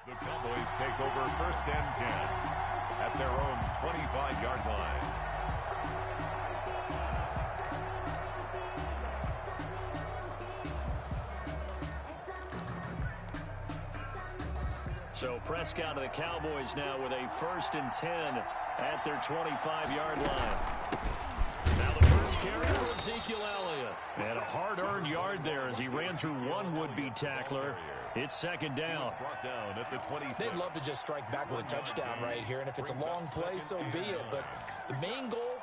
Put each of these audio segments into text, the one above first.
The Cowboys take over 1st and 10 at their own 25-yard line. So Prescott of the Cowboys now with a 1st and 10 at their 25-yard line. Now the first carry for Ezekiel Elliott. And a hard-earned yard there as he ran through one would-be tackler. It's 2nd down. They'd love to just strike back with a touchdown right here, and if it's a long play, so be it. But the main goal,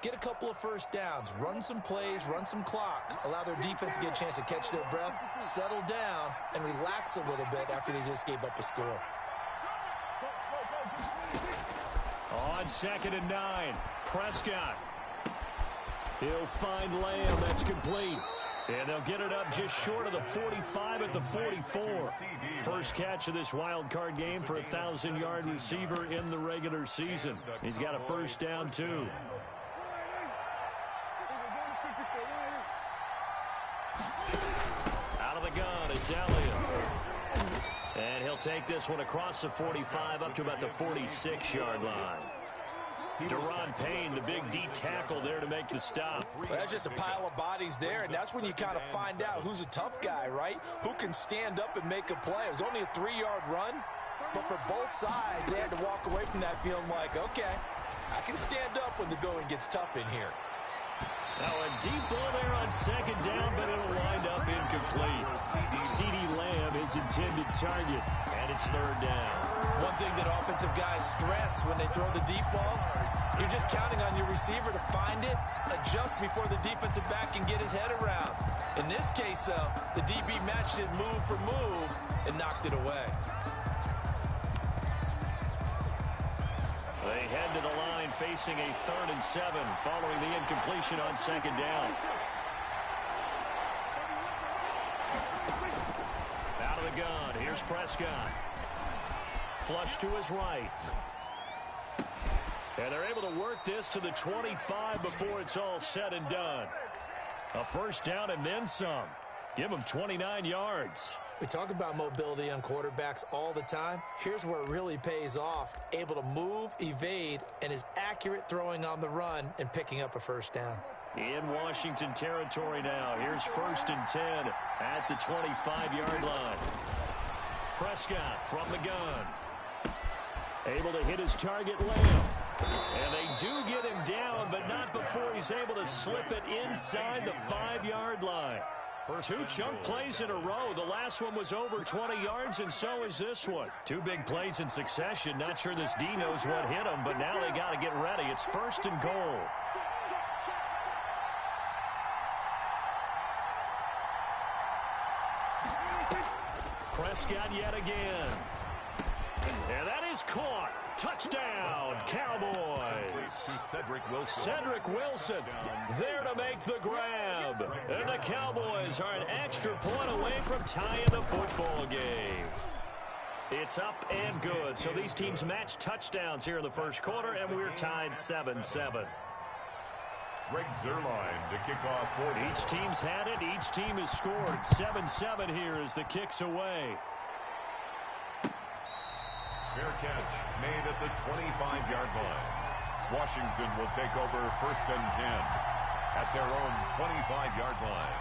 get a couple of first downs, run some plays, run some clock, allow their defense to get a chance to catch their breath, settle down, and relax a little bit after they just gave up a score. On 2nd and 9, Prescott. He'll find Lamb. That's complete. And they'll get it up just short of the 45 at the 44. First catch of this wild card game for a 1,000-yard receiver in the regular season. He's got a first down, too. Out of the gun, it's Elliott. And he'll take this one across the 45 up to about the 46-yard line. Deron Payne, the big D tackle there to make the stop. Well, that's just a pile of bodies there, and that's when you kind of find out who's a tough guy, right? Who can stand up and make a play. It was only a 3-yard run, but for both sides, they had to walk away from that feeling like, okay, I can stand up when the going gets tough in here. Now a deep ball there on 2nd down, but it'll wind up incomplete. CeeDee Lamb is intended target, and it's 3rd down. One thing that offensive guys stress when they throw the deep ball, you're just counting on your receiver to find it, adjust before the defensive back can get his head around. In this case, though, the DB matched it move for move and knocked it away. They head to the line facing a 3rd and 7 following the incompletion on 2nd down. Out of the gun, here's Prescott. Flush to his right. And they're able to work this to the 25 before it's all said and done. A first down and then some. Give them 29 yards. We talk about mobility on quarterbacks all the time. Here's where it really pays off. Able to move, evade, and is accurate throwing on the run and picking up a first down. In Washington territory now. Here's 1st and 10 at the 25-yard line. Prescott from the gun. Able to hit his target, Lamb. And they do get him down, but not before he's able to slip it inside the 5-yard line. 2 chunk plays in a row. The last one was over 20 yards, and so is this one. 2 big plays in succession. Not sure this D knows what hit him, but now they got to get ready. It's 1st and goal. Prescott yet again. And that is caught. Touchdown, Cowboys. Cedric Wilson there to make the grab. And the Cowboys are an extra point away from tying the football game. It's up and good. So these teams match touchdowns here in the first quarter, and we're tied 7-7. Greg Zuerlein to kick off 40. Each team's had it. Each team has scored. 7-7 here as the kick's away. Fair catch made at the 25-yard line. Washington will take over 1st and 10 at their own 25-yard line.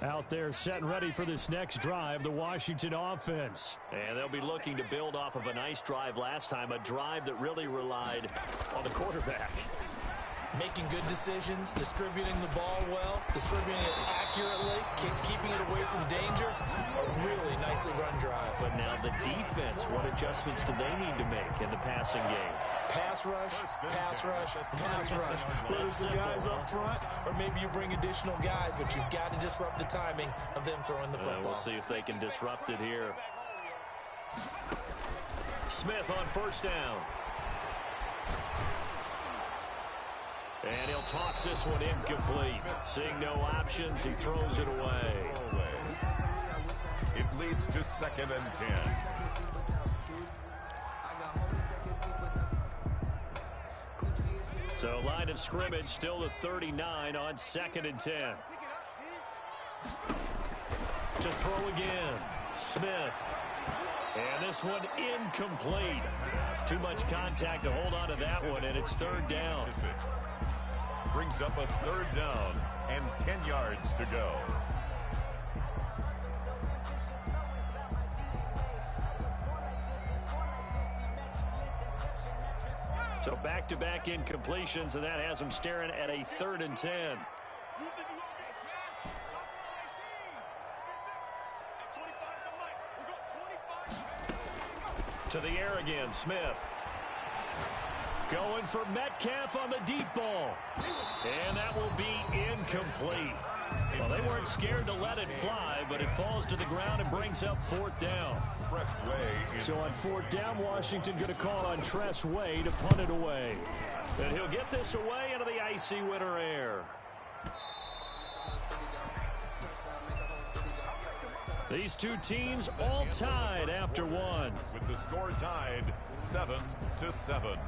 Out there set and ready for this next drive, the Washington offense. And they'll be looking to build off of a nice drive last time, a drive that really relied on the quarterback. Making good decisions, distributing the ball well, distributing it accurately, keeping it away from danger. A really nicely run drive. But now the defense, what adjustments do they need to make in the passing game? Pass rush, pass rush, pass rush. Whether it's the guys up front or maybe you bring additional guys, but you've got to disrupt the timing of them throwing the football. We'll see if they can disrupt it here. Smith on 1st down. And he'll toss this one incomplete. Seeing no options, he throws it away. It leads to 2nd and 10. So line of scrimmage still the 39 on 2nd and 10. To throw again, Smith. And this one incomplete. Too much contact to hold on to that one, and it's 3rd down. Brings up a 3rd down and 10 yards to go. So back-to-back incompletions, and that has them staring at a 3rd and 10. To the air again, Smith. Going for Metcalf on the deep ball. And that will be incomplete. Well, they weren't scared to let it fly, but it falls to the ground and brings up 4th down. So on 4th down, Washington going to call on Tress Way to punt it away. And he'll get this away into the icy winter air. These two teams all tied after one. With the score tied 7-7.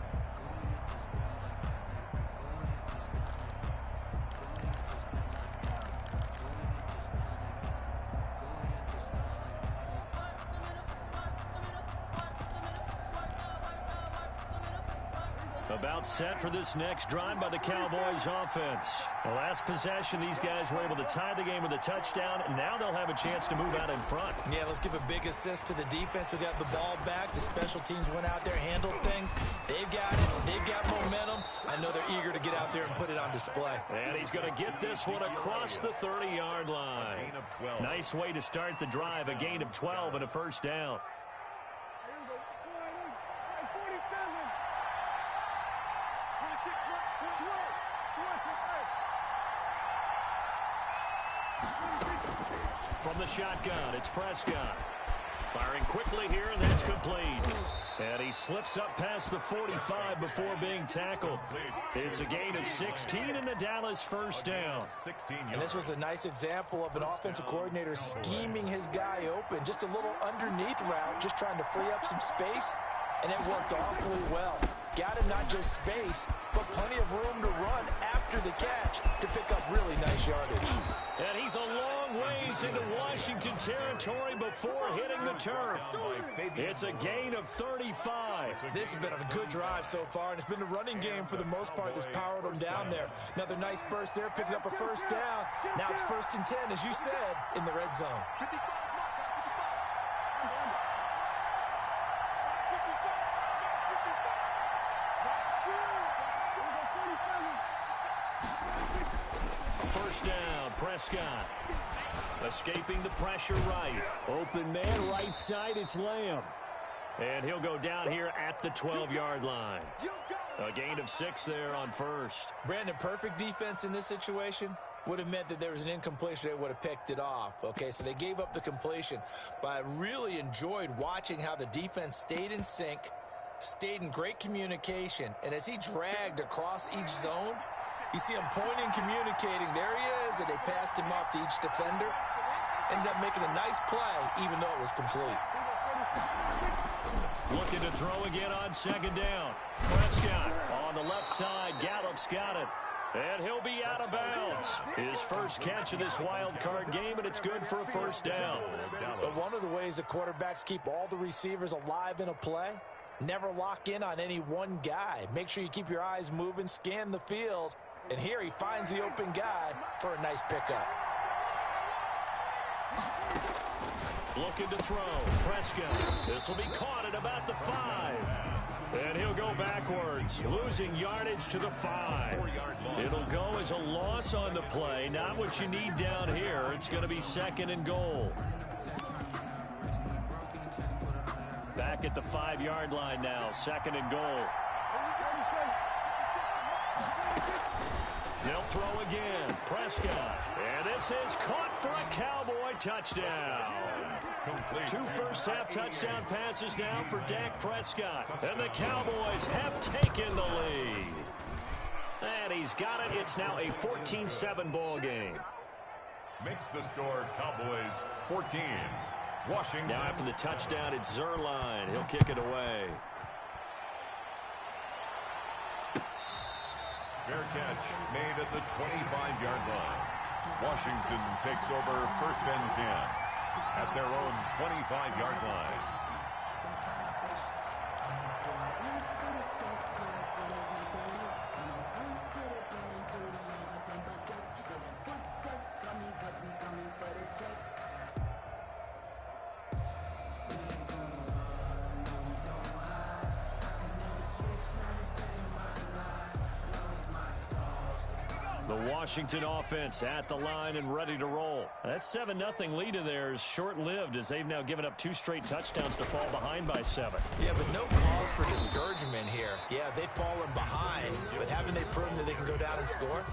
About set for this next drive by the Cowboys offense. The last possession, these guys were able to tie the game with a touchdown, and now they'll have a chance to move out in front. Yeah, let's give a big assist to the defense who got the ball back. The special teams went out there, handled things. They've got it. They've got momentum. I know they're eager to get out there and put it on display. And he's going to get this one across the 30-yard line. Nice way to start the drive, a gain of 12 and a 1st down. From the shotgun, it's Prescott. Firing quickly here, and that's complete. And he slips up past the 45 before being tackled. It's a gain of 16 and the Dallas 1st down. And this was a nice example of an offensive coordinator scheming his guy open. Just a little underneath route, just trying to free up some space, and it worked awfully well. Got him not just space, but plenty of room to run after the catch to pick up really nice yardage. And he's a long ways into Washington territory before hitting the turf. It's a gain of 35. This has been a good drive so far, and it's been the running game for the most part that's powered them down there. Another nice burst there, picking up a 1st down. Now it's 1st and 10, as you said, in the red zone. First down, Prescott. Escaping the pressure right. Open man, right side, it's Lamb. And he'll go down here at the 12-yard line. A gain of 6 there on 1st. Brandon, perfect defense in this situation would have meant that there was an incompletion. They would have picked it off. Okay, so they gave up the completion. But I really enjoyed watching how the defense stayed in sync, stayed in great communication, and as he dragged across each zone, you see him pointing, communicating. There he is, and they passed him off to each defender. Ended up making a nice play, even though it was complete. Looking to throw again on 2nd down. Prescott on the left side. Gallup's got it. And he'll be out of bounds. His first catch of this wild card game, and it's good for a 1st down. But one of the ways that quarterbacks keep all the receivers alive in a play, never lock in on any one guy. Make sure you keep your eyes moving, scan the field. And here he finds the open guy for a nice pickup. Looking to throw. Prescott. This will be caught at about the 5. And he'll go backwards, losing yardage to the 5. It'll go as a loss on the play. Not what you need down here. It's going to be 2nd and goal. Back at the 5-yard line now. 2nd and goal. They'll throw again. Prescott. And this is caught for a Cowboy touchdown. 2 first-half touchdown passes now for Dak Prescott. And the Cowboys have taken the lead. And he's got it. It's now a 14-7 ball game. Makes the score Cowboys 14. Washington. Now after the touchdown, it's Zerline. He'll kick it away. Fair catch made at the 25-yard line. Washington takes over 1st and 10 at their own 25-yard line. The Washington offense at the line and ready to roll. That 7-0 lead of theirs short-lived as they've now given up 2 straight touchdowns to fall behind by 7. Yeah, but no cause for discouragement here. Yeah, they've fallen behind, but haven't they proven that they can go down and score?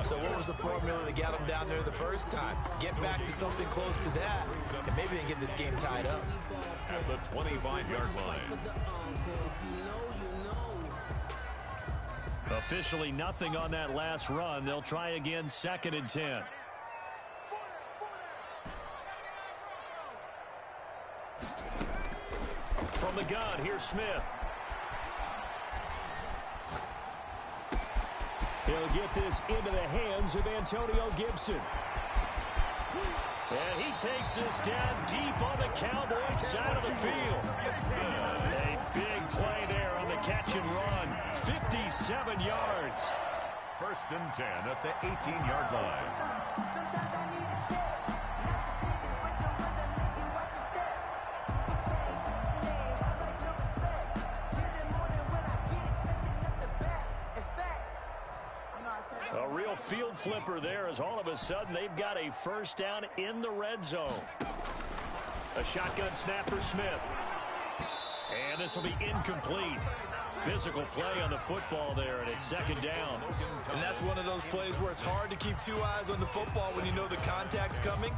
So what was the formula that got them down there the first time? Get back to something close to that, and maybe they can get this game tied up. At the 25-yard line. Officially nothing on that last run. They'll try again, 2nd and 10. From the gun, here's Smith. He'll get this into the hands of Antonio Gibson. And he takes this down deep on the Cowboys side of the field. A big play there on the catch and run. 57 yards. 1st and 10 at the 18-yard line. A real field flipper there as all of a sudden they've got a 1st down in the red zone. A shotgun snap for Smith. And this will be incomplete. Physical play on the football there, and it's 2nd down. And that's one of those plays where it's hard to keep 2 eyes on the football when you know the contact's coming,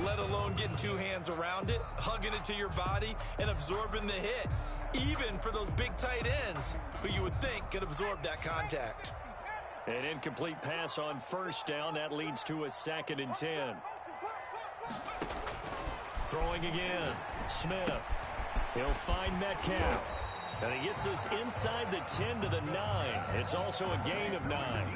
let alone getting 2 hands around it, hugging it to your body, and absorbing the hit, even for those big tight ends who you would think could absorb that contact. An incomplete pass on 1st down. That leads to a 2nd and 10. Throwing again. Smith. He'll find Metcalf. And he gets us inside the 10 to the 9. It's also a gain of 9.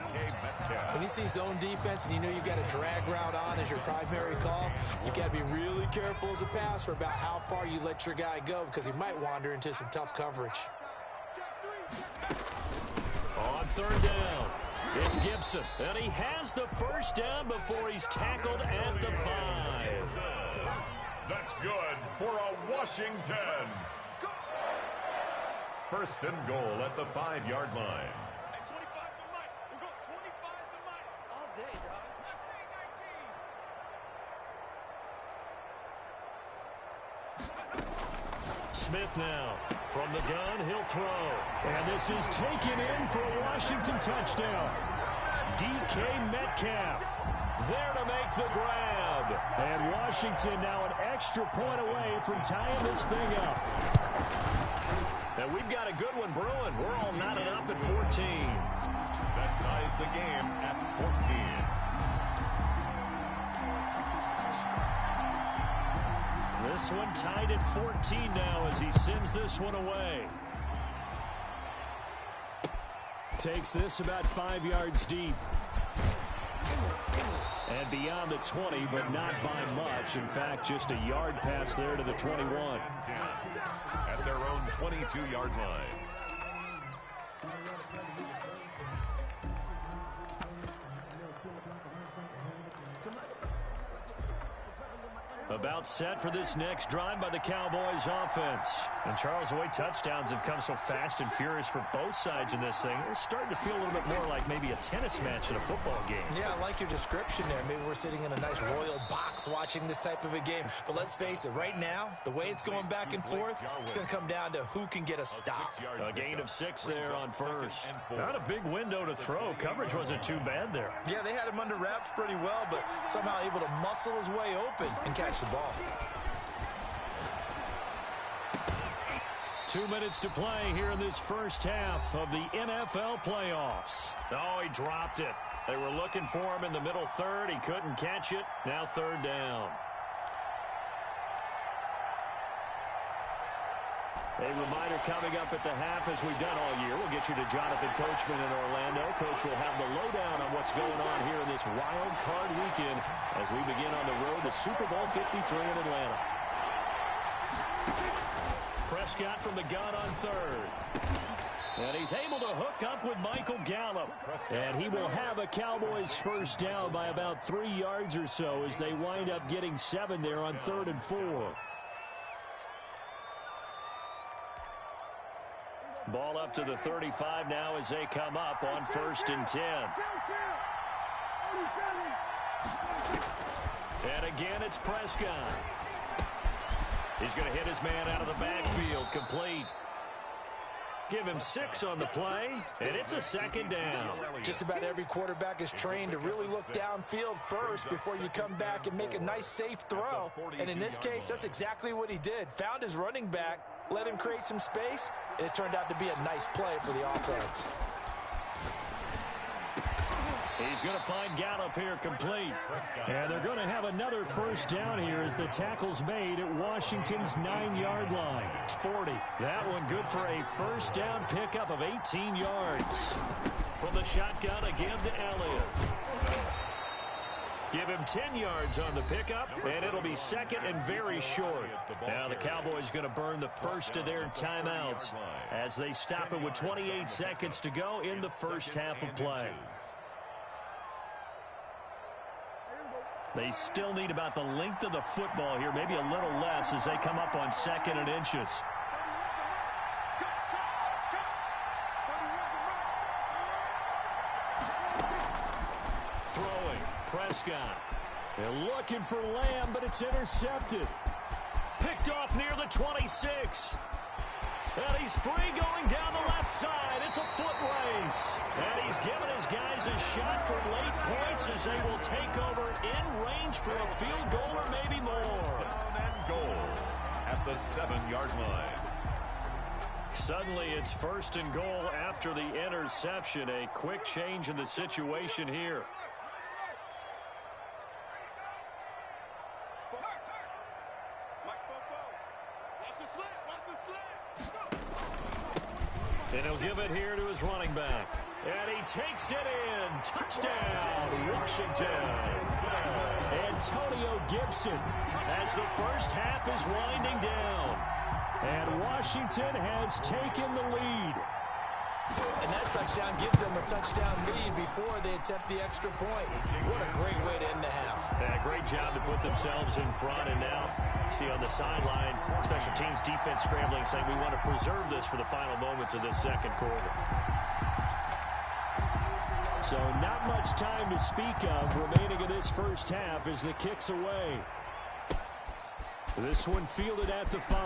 When you see zone defense and you know you've got a drag route on as your primary call, you've got to be really careful as a passer about how far you let your guy go because he might wander into some tough coverage. On 3rd down, it's Gibson. And he has the 1st down before he's tackled at the 5. That's good for a Washington. 1st and goal at the 5-yard line. Hey, 25 to Mike. We'll go 25 to Mike. All day, dog. Smith now. From the gun, he'll throw. And this is taken in for a Washington touchdown. DK Metcalf there to make the grab. And Washington now an extra point away from tying this thing up. And we've got a good one brewing. We're all knotted up at 14. That ties the game at 14. This one tied at 14 now as he sends this one away. Takes this about 5 yards deep. And beyond the 20, but not by much. In fact, just a yard pass there to the 21. At their own 22-yard line. About set for this next drive by the Cowboys offense. And Charles, the way touchdowns have come so fast and furious for both sides in this thing, it's starting to feel a little bit more like maybe a tennis match in a football game. Yeah, I like your description there. Maybe we're sitting in a nice royal box watching this type of a game. But let's face it, right now, the way it's going back and forth, it's going to come down to who can get a stop. A gain of 6 there on 1st. Not a big window to throw. Coverage wasn't too bad there. Yeah, they had him under wraps pretty well, but somehow able to muscle his way open and catch the ball. 2 minutes to play here in this first half of the NFL playoffs. Oh, he dropped it. They were looking for him in the middle 3rd. He couldn't catch it. Now 3rd down. A reminder coming up at the half, as we've done all year. We'll get you to Jonathan Coachman in Orlando. Coach will have the lowdown on what's going on here in this wild card weekend as we begin on the road to Super Bowl 53 in Atlanta. Prescott from the gun on third. And he's able to hook up with Michael Gallup. And he will have a Cowboys first down by about 3 yards or so as they wind up getting 7 there on 3rd and 4. Ball up to the 35 now as they come up on 1st and 10. And again, it's Prescott. He's going to hit his man out of the backfield, complete. Give him 6 on the play, and it's a 2nd down. Just about every quarterback is trained to really look downfield first before you come back and make a nice, safe throw. And in this case, that's exactly what he did. Found his running back, let him create some space, and it turned out to be a nice play for the offense. He's going to find Gallup here, complete. And they're going to have another first down here as the tackle's made at Washington's 9-yard line. It's 40. That one good for a first down pickup of 18 yards. From the shotgun again to Elliott. Give him 10 yards on the pickup, and it'll be 2nd and very short. Now the Cowboys going to burn the first of their timeouts as they stop it with 28 seconds to go in the first half of play. They still need about the length of the football here, maybe a little less as they come up on 2nd and inches. Throwing, Prescott. They're looking for Lamb, but it's intercepted. Picked off near the 26. And he's free going down the left side. It's a foot race. And he's given his guys a shot for late points as they will take over in range for a field goal or maybe more. Down and goal at the 7-yard line. Suddenly it's 1st and goal after the interception. A quick change in the situation here. And he'll give it here to his running back. And he takes it in. Touchdown, Washington. Antonio Gibson as the first half is winding down. And Washington has taken the lead. And that touchdown gives them a touchdown lead before they attempt the extra point. What a great way to end the half. Yeah, great job to put themselves in front. And now, see on the sideline, special teams defense scrambling, saying we want to preserve this for the final moments of this second quarter. So not much time to speak of remaining in this first half as the kick's away. This one fielded at the 5.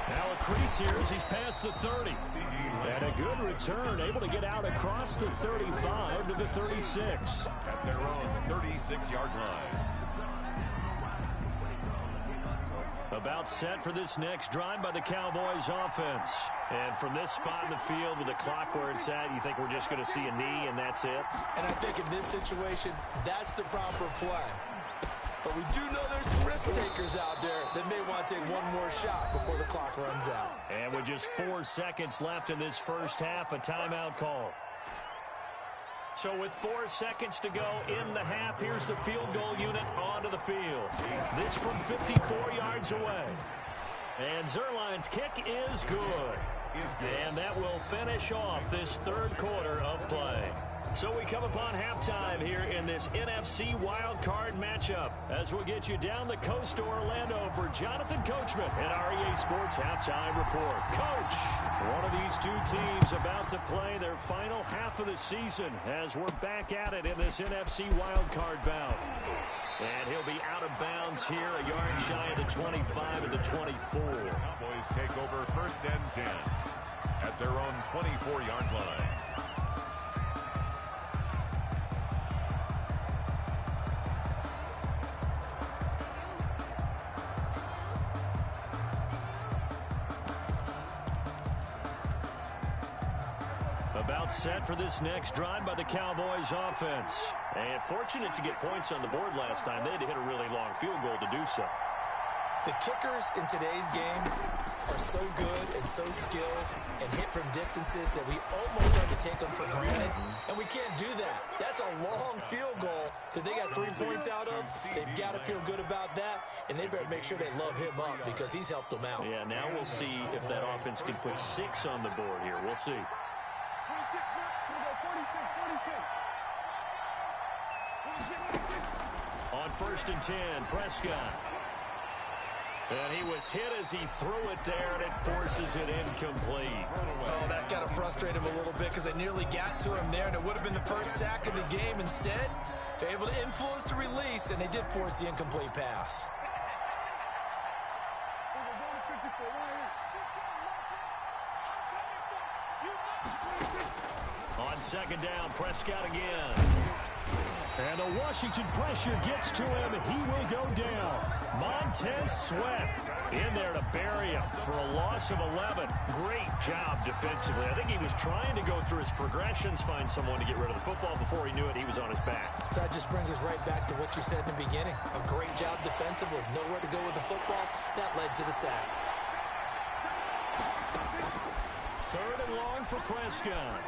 Now a crease here as he's past the 30. And a good return, able to get out across the 35 to the 36. At their own 36-yard line. About set for this next drive by the Cowboys offense. And from this spot in the field with the clock where it's at, you think we're just going to see a knee and that's it? And I think in this situation, that's the proper play. But we do know there's some risk takers out there that may want to take one more shot before the clock runs out. And with just 4 seconds left in this first half, a timeout call. So with 4 seconds to go in the half, here's the field goal unit onto the field. This from 54 yards away. And Zerline's kick is good. And that will finish off this third quarter of play. So we come upon halftime here in this NFC wildcard matchup as we'll get you down the coast to Orlando for Jonathan Coachman and our EA Sports Halftime Report. Coach, one of these two teams about to play their final half of the season as we're back at it in this NFC wildcard bout. And he'll be out of bounds here, a yard shy of the 25 and the 24. Cowboys take over 1st and 10 at their own 24-yard line. About set for this next drive by the Cowboys offense. And fortunate to get points on the board last time. They had to hit a really long field goal to do so. The kickers in today's game are so good and so skilled and hit from distances that we almost start to take them for granted, and we can't do that. That's a long field goal that they got 3 points out of. They've got to feel good about that, and they better make sure they love him up because he's helped them out. Yeah, now we'll see if that offense can put 6 on the board here. We'll see. 26, 46. On 1st and 10, Prescott. And he was hit as he threw it there, and it forces it incomplete. Oh, that's got to frustrate him a little bit because they nearly got to him there, and it would have been the first sack of the game. Instead, they're able to influence the release, and they did force the incomplete pass. On 2nd down, Prescott again. And the Washington pressure gets to him. He will go down. Montez Sweat in there to bury him for a loss of 11. Great job defensively. I think he was trying to go through his progressions, find someone to get rid of the football. Before he knew it, he was on his back. So that just brings us right back to what you said in the beginning. A great job defensively. Nowhere to go with the football. That led to the sack. 3rd and long for Prescott.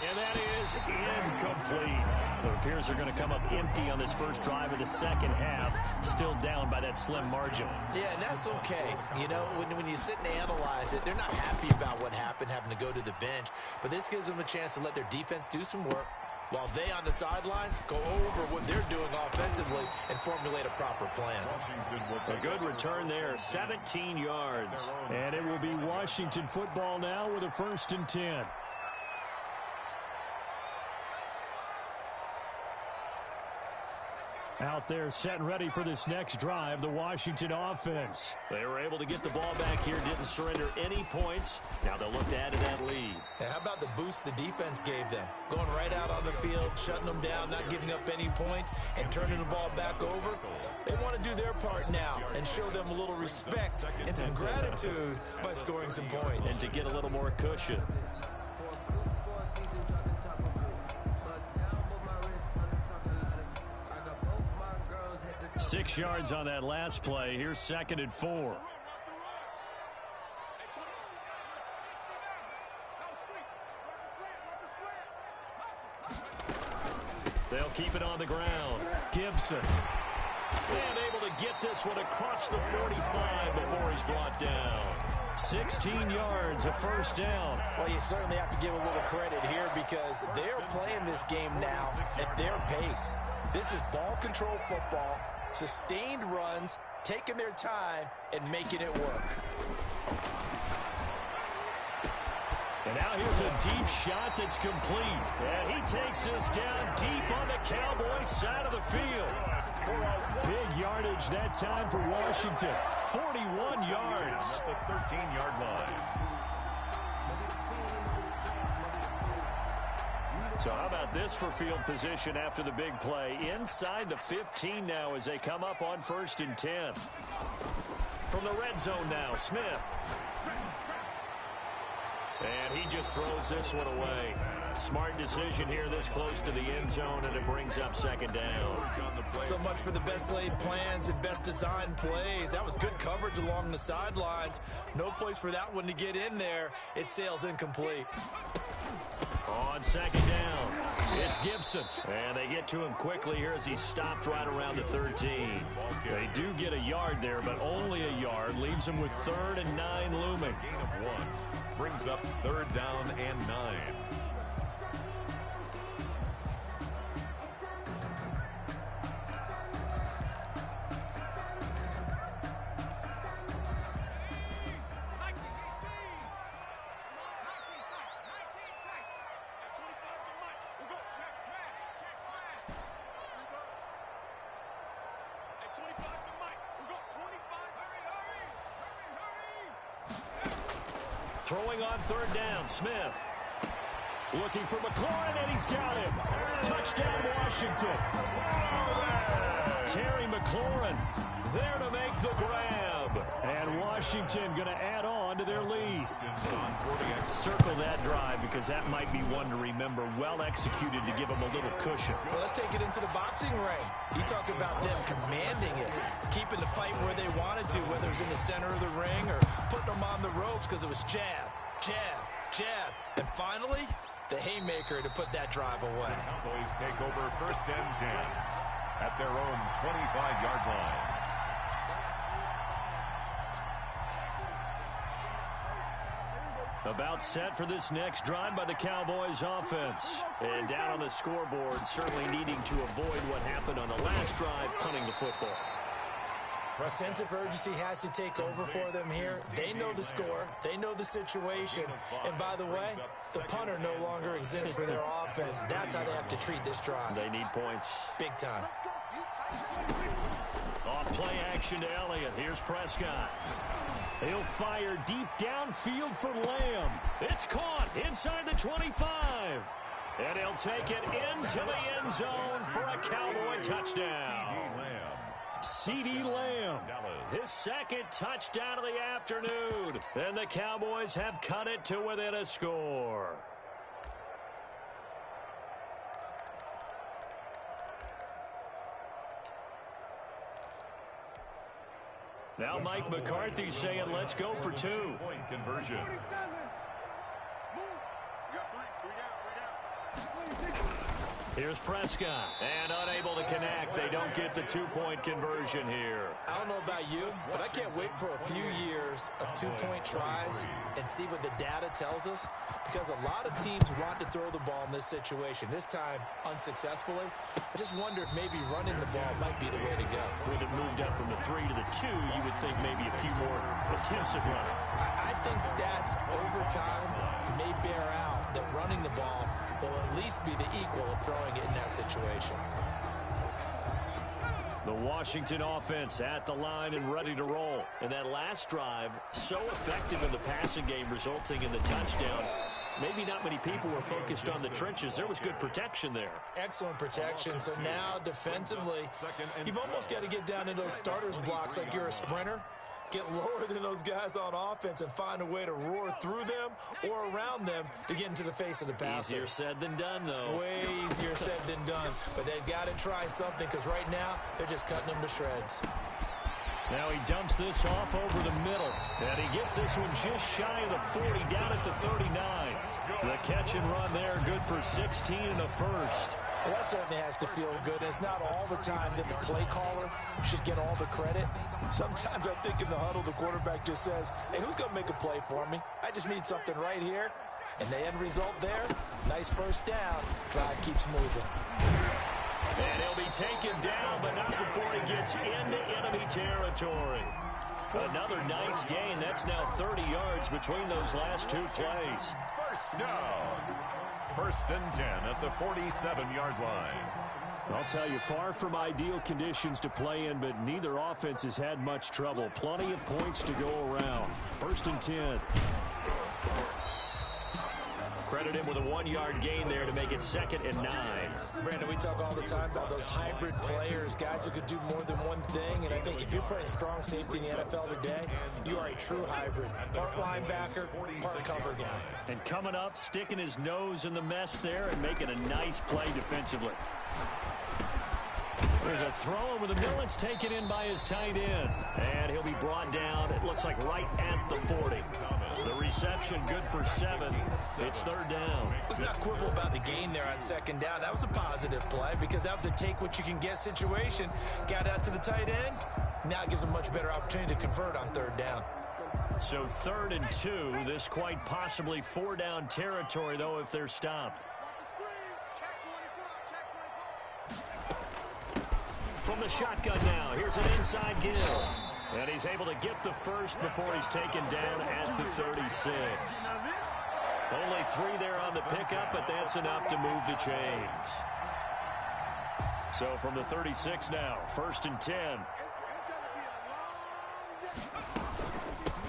And that is incomplete. It appears they're going to come up empty on this first drive of the second half, still down by that slim margin. Yeah, and that's okay. You know, when you sit and analyze it, they're not happy about what happened, having to go to the bench. But this gives them a chance to let their defense do some work while they on the sidelines go over what they're doing offensively and formulate a proper plan. A good return there, 17 yards. And it will be Washington football now with a 1st and 10. Out there set and ready for this next drive, the Washington offense. They were able to get the ball back here, didn't surrender any points. Now they'll look to add to that lead. Now, how about the boost the defense gave them? Going right out on the field, shutting them down, not giving up any points, and turning the ball back over. They want to do their part now and show them a little respect and some gratitude by scoring some points. And to get a little more cushion. 6 yards on that last play. Here's 2nd and 4. They'll keep it on the ground. Gibson. And able to get this one across the 45 before he's brought down. 16 yards, a 1st down. Well, you certainly have to give a little credit here because they're playing this game now at their pace. This is ball control football, sustained runs, taking their time, and making it work. And now here's a deep shot that's complete. And he takes this down deep on the Cowboys side of the field. Big yardage that time for Washington. 41 yards. At the 13-yard line. So how about this for field position after the big play? Inside the 15 now as they come up on 1st and 10. From the red zone now, Smith. And he just throws this one away. Smart decision here this close to the end zone, and it brings up 2nd down. So much for the best laid plans and best designed plays. That was good coverage along the sidelines. No place for that one to get in there. It sails incomplete. On 2nd down, it's Gibson. And they get to him quickly here as he stopped right around the 13. They do get a yard there, but only a yard. Leaves him with 3rd and 9 looming. Gain of 1. Brings up 3rd down and 9. Throwing on 3rd down, Smith. Looking for McLaurin, and he's got him. Touchdown, Washington. Terry McLaurin there to make the grab. And Washington going to add on to their lead. circle that drive because that might be one to remember. Well executed to give them a little cushion. Well, let's take it into the boxing ring. You talk about them commanding it, keeping the fight where they wanted to, whether it's in the center of the ring or putting them on the ropes because it was jab, jab, jab. And finally, the haymaker to put that drive away. Cowboys take over 1st and 10 at their own 25-yard line. About set for this next drive by the Cowboys offense. And down on the scoreboard, certainly needing to avoid what happened on the last drive, punting the football. A sense of urgency has to take over for them here. They know the score. They know the situation. And by the way, the punter no longer exists for their offense. That's how they have to treat this drive. They need points. Big time. Off play action to Elliott. Here's Prescott. He'll fire deep downfield for Lamb. It's caught inside the 25. And he'll take it into the end zone for a Cowboy touchdown. CeeDee Lamb, his second touchdown of the afternoon. And the Cowboys have cut it to within a score. Now Mike McCarthy saying, let's go for 2. Point conversion. Here's Prescott. And unable to connect. They don't get the 2-point conversion here. I don't know about you, but I can't wait for a few years of 2-point tries and see what the data tells us. Because a lot of teams want to throw the ball in this situation. This time, unsuccessfully. I just wonder if maybe running the ball might be the way to go. With it moved up from the 3 to the 2, you would think maybe a few more attempts at running. I think stats over time may bear out that running the ball will at least be the equal of throwing it in that situation. The Washington offense at the line and ready to roll. And that last drive, so effective in the passing game, resulting in the touchdown. Maybe not many people were focused on the trenches. There was good protection there. Excellent protection. So now defensively, you've almost got to get down into those starters blocks like you're a sprinter. Get lower than those guys on offense and find a way to roar through them or around them to get into the face of the passer. Easier said than done, though. Way easier said than done. But they've got to try something because right now they're just cutting them to shreds. Now he dumps this off over the middle. And he gets this one just shy of the 40, down at the 39. The catch and run there, good for 16 and a first. Well, that certainly has to feel good. And it's not all the time that the play caller should get all the credit. Sometimes I think in the huddle, the quarterback just says, hey, who's going to make a play for me? I just need something right here. And the end result there, nice first down. Drive keeps moving. And he'll be taken down, but not before he gets into enemy territory. Another nice gain. That's now 30 yards between those last 2 plays. First down. 1st and 10 at the 47-yard line. I'll tell you, far from ideal conditions to play in, but neither offense has had much trouble. Plenty of points to go around. 1st and 10. Credit him with a 1-yard gain there to make it 2nd and 9. Brandon, we talk all the time about those hybrid players, guys who could do more than one thing. And I think if you're playing strong safety in the NFL today, you are a true hybrid. Part linebacker, part cover guy. And coming up, sticking his nose in the mess there and making a nice play defensively. There's a throw over the middle. It's taken in by his tight end. And he'll be brought down, it looks like right at the 40. The reception good for 7. It's 3rd down. Let's not quibble about the gain there on 2nd down. That was a positive play because that was a take-what-you-can-get situation. Got out to the tight end. Now it gives him a much better opportunity to convert on 3rd down. So 3rd and 2. This quite possibly 4-down territory, though, if they're stopped. From the shotgun now, here's an inside give. And he's able to get the first before he's taken down at the 36. Only 3 there on the pickup, but that's enough to move the chains. So from the 36 now, 1st and 10.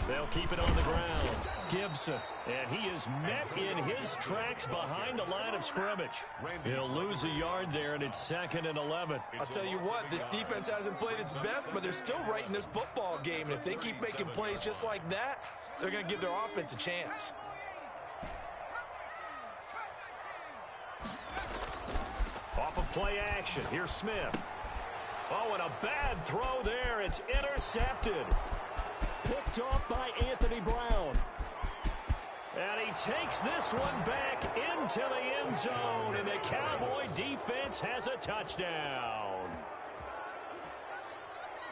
They'll keep it on the ground. Gibson. And he is met in his tracks behind the line of scrimmage. He'll lose a yard there, and it's 2nd and 11. I'll tell you what, this defense hasn't played its best, but they're still right in this football game. And if they keep making plays just like that, they're going to give their offense a chance. Play action. Here's Smith. Oh, and a bad throw there. It's intercepted. Picked off by Anthony Brown. And he takes this one back into the end zone, and the Cowboy defense has a touchdown.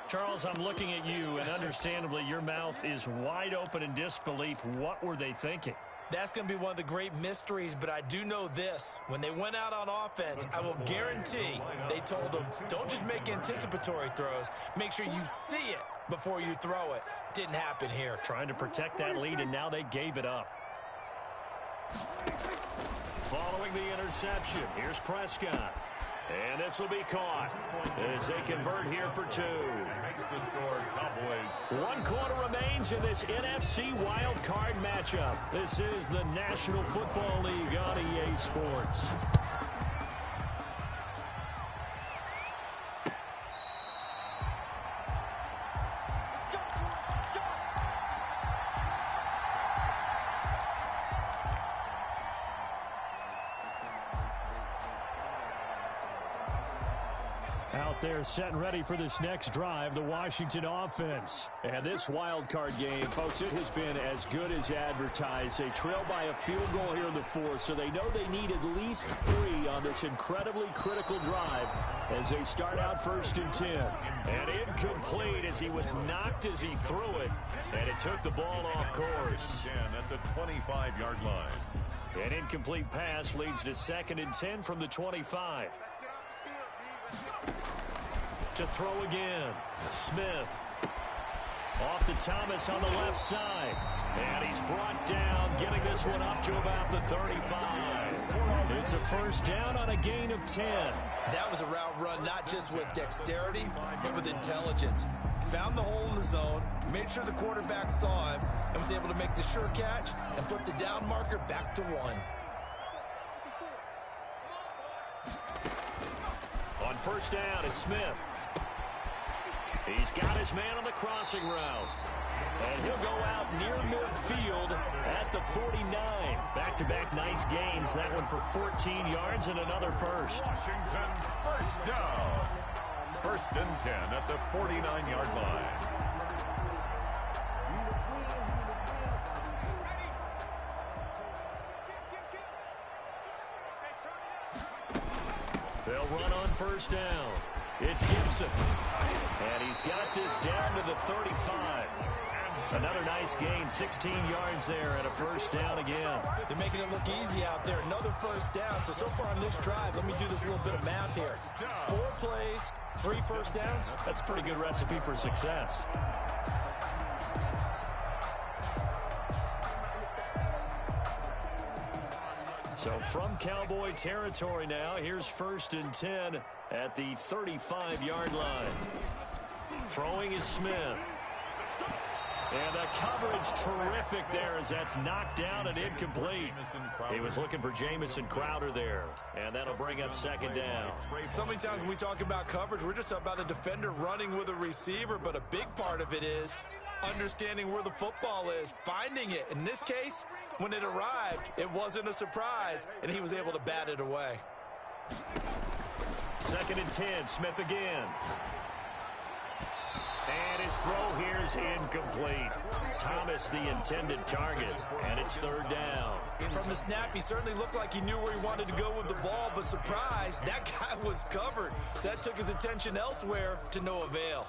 Charles, I'm looking at you, and understandably, your mouth is wide open in disbelief. What were they thinking? That's going to be one of the great mysteries, but I do know this. When they went out on offense, I will guarantee they told them, don't just make anticipatory throws. Make sure you see it before you throw it. Didn't happen here. Trying to protect that lead, and now they gave it up. Following the interception, here's Prescott. And this will be caught as they convert here for two. Makes the score, Cowboys. 1 quarter remains in this NFC wild card matchup. This is the National Football League on EA Sports. Out there set and ready for this next drive, the Washington offense. And this wild card game, folks, it has been as good as advertised. They trail by a field goal here in the fourth, so they know they need at least 3 on this incredibly critical drive as they start out 1st and 10. And incomplete as he was knocked as he threw it, and it took the ball off course. At the 25-yard line. An incomplete pass leads to 2nd and 10 from the 25. To throw again. Smith. Off to Thomas on the left side. And he's brought down, getting this one up to about the 35. It's a 1st down on a gain of 10. That was a route run not just with dexterity, but with intelligence. Found the hole in the zone, made sure the quarterback saw him, and was able to make the sure catch and flip the down marker back to 1. On 1st down, it's Smith. He's got his man on the crossing route. And he'll go out near midfield at the 49. Back-to-back nice gains. That one for 14 yards and another first. Washington, 1st down. 1st and 10 at the 49-yard line. They'll run on 1st down. It's Gibson. And he's got this down to the 35. Another nice gain, 16 yards there and a 1st down again. They're making it look easy out there. Another 1st down. So far on this drive, let me do this little bit of math here. 4 plays, 3 1st downs. That's a pretty good recipe for success. So from Cowboy territory now, here's 1st and 10 at the 35-yard line. Throwing is Smith. And the coverage terrific there as that's knocked down and incomplete. He was looking for Jamison Crowder there. And that'll bring up 2nd down. So many times when we talk about coverage, we're just about a defender running with a receiver, but a big part of it is understanding where the football is, finding it. In this case, when it arrived, it wasn't a surprise, and he was able to bat it away. 2nd and 10, Smith again. And his throw here is incomplete. Thomas the intended target, and it's 3rd down. From the snap, he certainly looked like he knew where he wanted to go with the ball, but surprise, that guy was covered. So that took his attention elsewhere to no avail.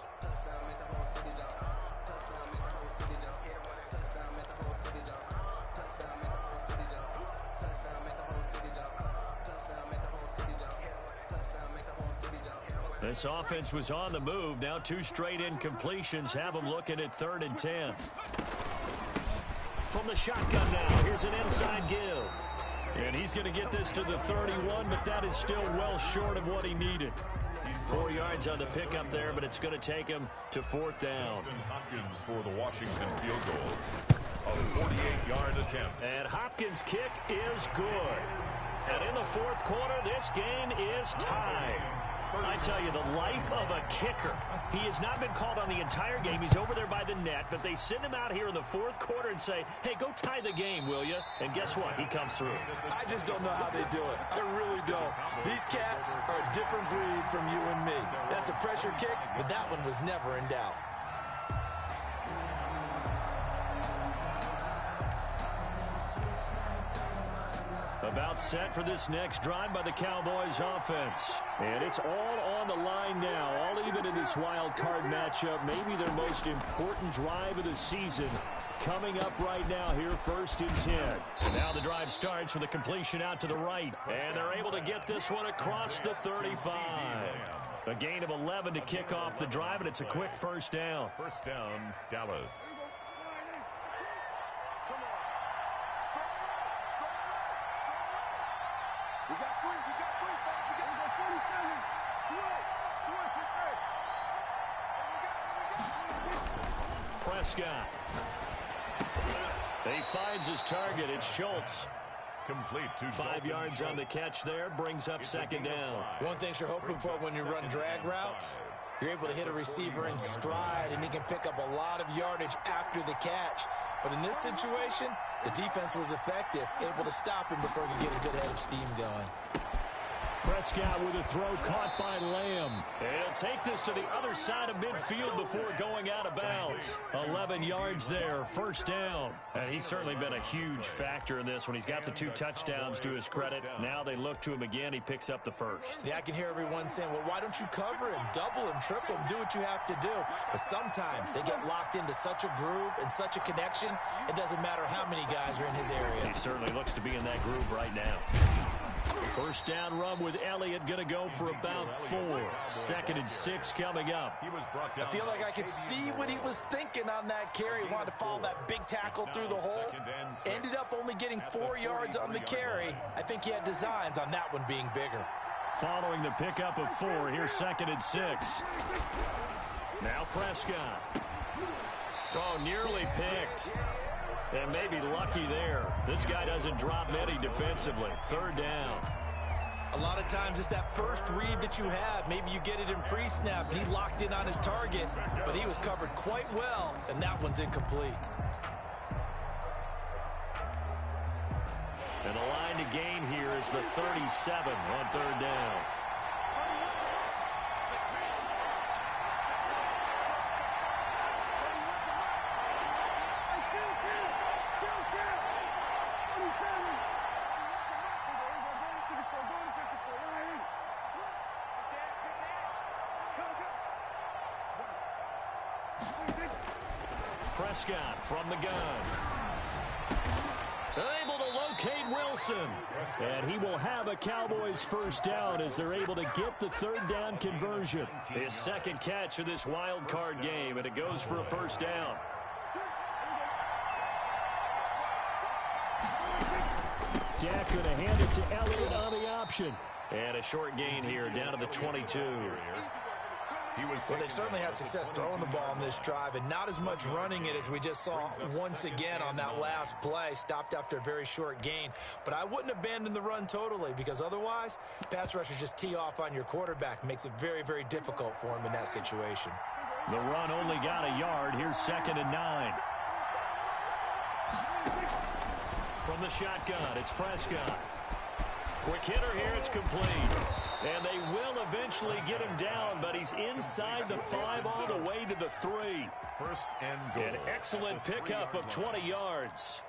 This offense was on the move. Now 2 straight incompletions have them looking at 3rd and 10. From the shotgun now, here's an inside give. And he's going to get this to the 31, but that is still well short of what he needed. 4 yards on the pickup there, but it's going to take him to 4th down. Hopkins for the Washington field goal. A 48-yard attempt. And Hopkins' kick is good. And in the 4th quarter, this game is tied. I tell you, the life of a kicker. He has not been called on the entire game. He's over there by the net, but they send him out here in the fourth quarter and say, hey, go tie the game, will you? And guess what? He comes through. I just don't know how they do it. I really don't. These cats are a different breed from you and me. That's a pressure kick, but that one was never in doubt. About set for this next drive by the Cowboys offense. And it's all on the line now, all even in this wild card matchup. Maybe their most important drive of the season coming up right now here, 1st and 10. Now the drive starts with a completion out to the right. And they're able to get this one across the 35. A gain of 11 to kick off the drive, and it's a quick first down. First down, Dallas. We got three, folks. We got 47. Prescott. He finds his target. It's Schultz. Complete to 5 yards on the catch there. Brings up second down. One thing you're hoping for when you run drag routes, you're able to hit a receiver in stride, and he can pick up a lot of yardage after the catch. But in this situation, the defense was effective, able to stop him before he could get a good head of steam going. Prescott with a throw caught by Lamb. He'll take this to the other side of midfield before going out of bounds. 11 yards there, first down. And he's certainly been a huge factor in this when he's got the 2 touchdowns to his credit. Now they look to him again. He picks up the first. Yeah, I can hear everyone saying, well, why don't you cover him, double him, triple him, do what you have to do. But sometimes they get locked into such a groove and such a connection, it doesn't matter how many guys are in his area. He certainly looks to be in that groove right now. First down run with Elliott, going to go for about 4. 2nd and 6 coming up. I feel like I could see what he was thinking on that carry. He wanted to follow that big tackle through the hole. Ended up only getting 4 yards on the carry. I think he had designs on that one being bigger. Following the pickup of 4, here's 2nd and 6. Now Prescott. Oh, nearly picked. And maybe lucky there. This guy doesn't drop many defensively. 3rd down. A lot of times it's that first read that you have. Maybe you get it in pre-snap, and he locked in on his target, but he was covered quite well, and that one's incomplete. And the line to gain here is the 37 on 3rd down. Prescott from the gun. They're able to locate Wilson. And he will have a Cowboys first down as they're able to get the 3rd down conversion. His 2nd catch of this wild card game, and it goes for a first down. Dak going to hand it to Elliott on the option. And a short gain here down to the 22. Well, they certainly had success throwing the ball on this drive, and not as much running it as we just saw once again on that last play. Stopped after a very short gain. But I wouldn't abandon the run totally, because otherwise, pass rushers just tee off on your quarterback. Makes it very, very difficult for him in that situation. The run only got a yard. Here's 2nd and 9. From the shotgun, it's Prescott. Quick hitter here, it's complete. And they will eventually get him down, but he's inside the 5 all the way to the 3. First and goal. An excellent pickup of 20 yards.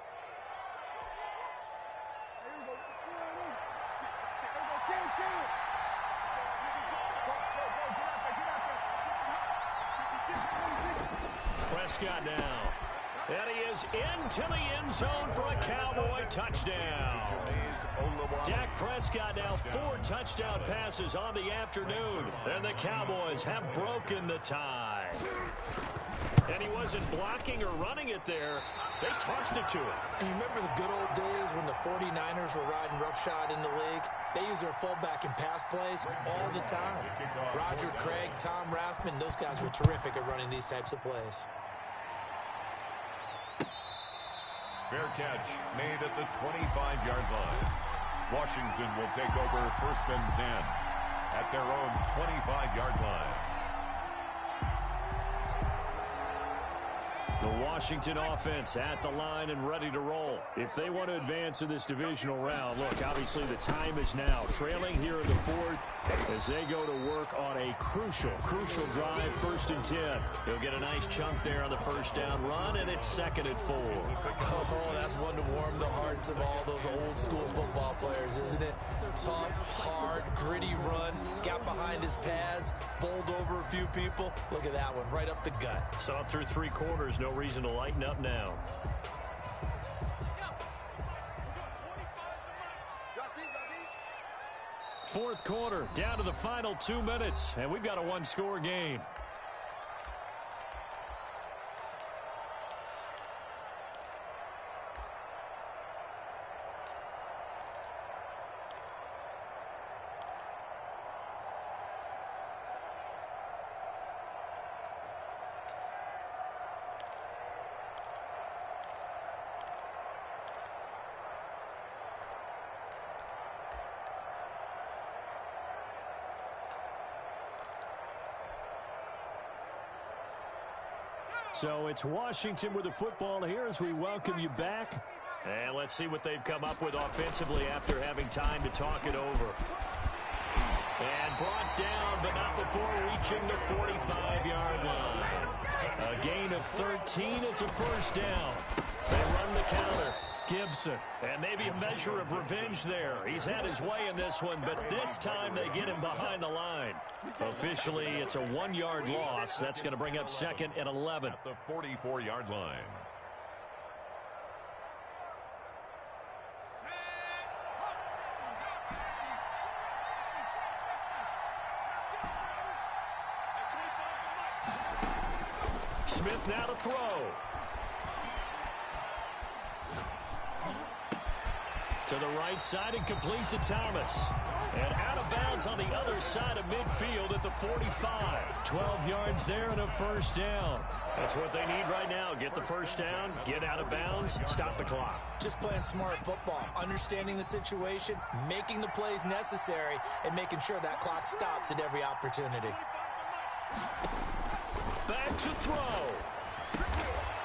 Prescott now. And he is into the end zone for a Cowboy touchdown. Dak Prescott now 4 touchdown passes on the afternoon. And the Cowboys have broken the tie. And he wasn't blocking or running it there. They tossed it to him. And you remember the good old days when the 49ers were riding roughshod in the league? They use their fullback in pass plays all the time. Roger Craig, Tom Rathman, those guys were terrific at running these types of plays. Fair catch made at the 25-yard line. Washington will take over 1st and 10 at their own 25-yard line. The Washington offense at the line and ready to roll. If they want to advance in this divisional round, look, obviously the time is now. Trailing here in the fourth as they go to work on a crucial drive, 1st and 10. He'll get a nice chunk there on the first down run, and it's 2nd and 4. Oh, that's one to warm the hearts of all those old school football players, isn't it? Tough, hard, gritty run, got behind his pads, bowled over a few people. Look at that one, right up the gut. Saw through 3 quarters, no reason to lighten up now. Fourth quarter, down to the final 2 minutes, and we've got a 1-score game. So it's Washington with the football here as we welcome you back. And let's see what they've come up with offensively after having time to talk it over. And brought down, but not before reaching the 45-yard line. A gain of 13. It's a first down. They run the counter. Gibson. And maybe a measure of revenge there. He's had his way in this one, but this time they get him behind the line. Officially, it's a 1-yard loss. That's going to bring up 2nd and 11. At the 44-yard line. Smith now to throw. To the right side and complete to Thomas. And out of bounds on the other side of midfield at the 45. 12 yards there and a first down. That's what they need right now. Get the first down, get out of bounds, stop the clock. Just playing smart football, understanding the situation, making the plays necessary, and making sure that clock stops at every opportunity. Back to throw.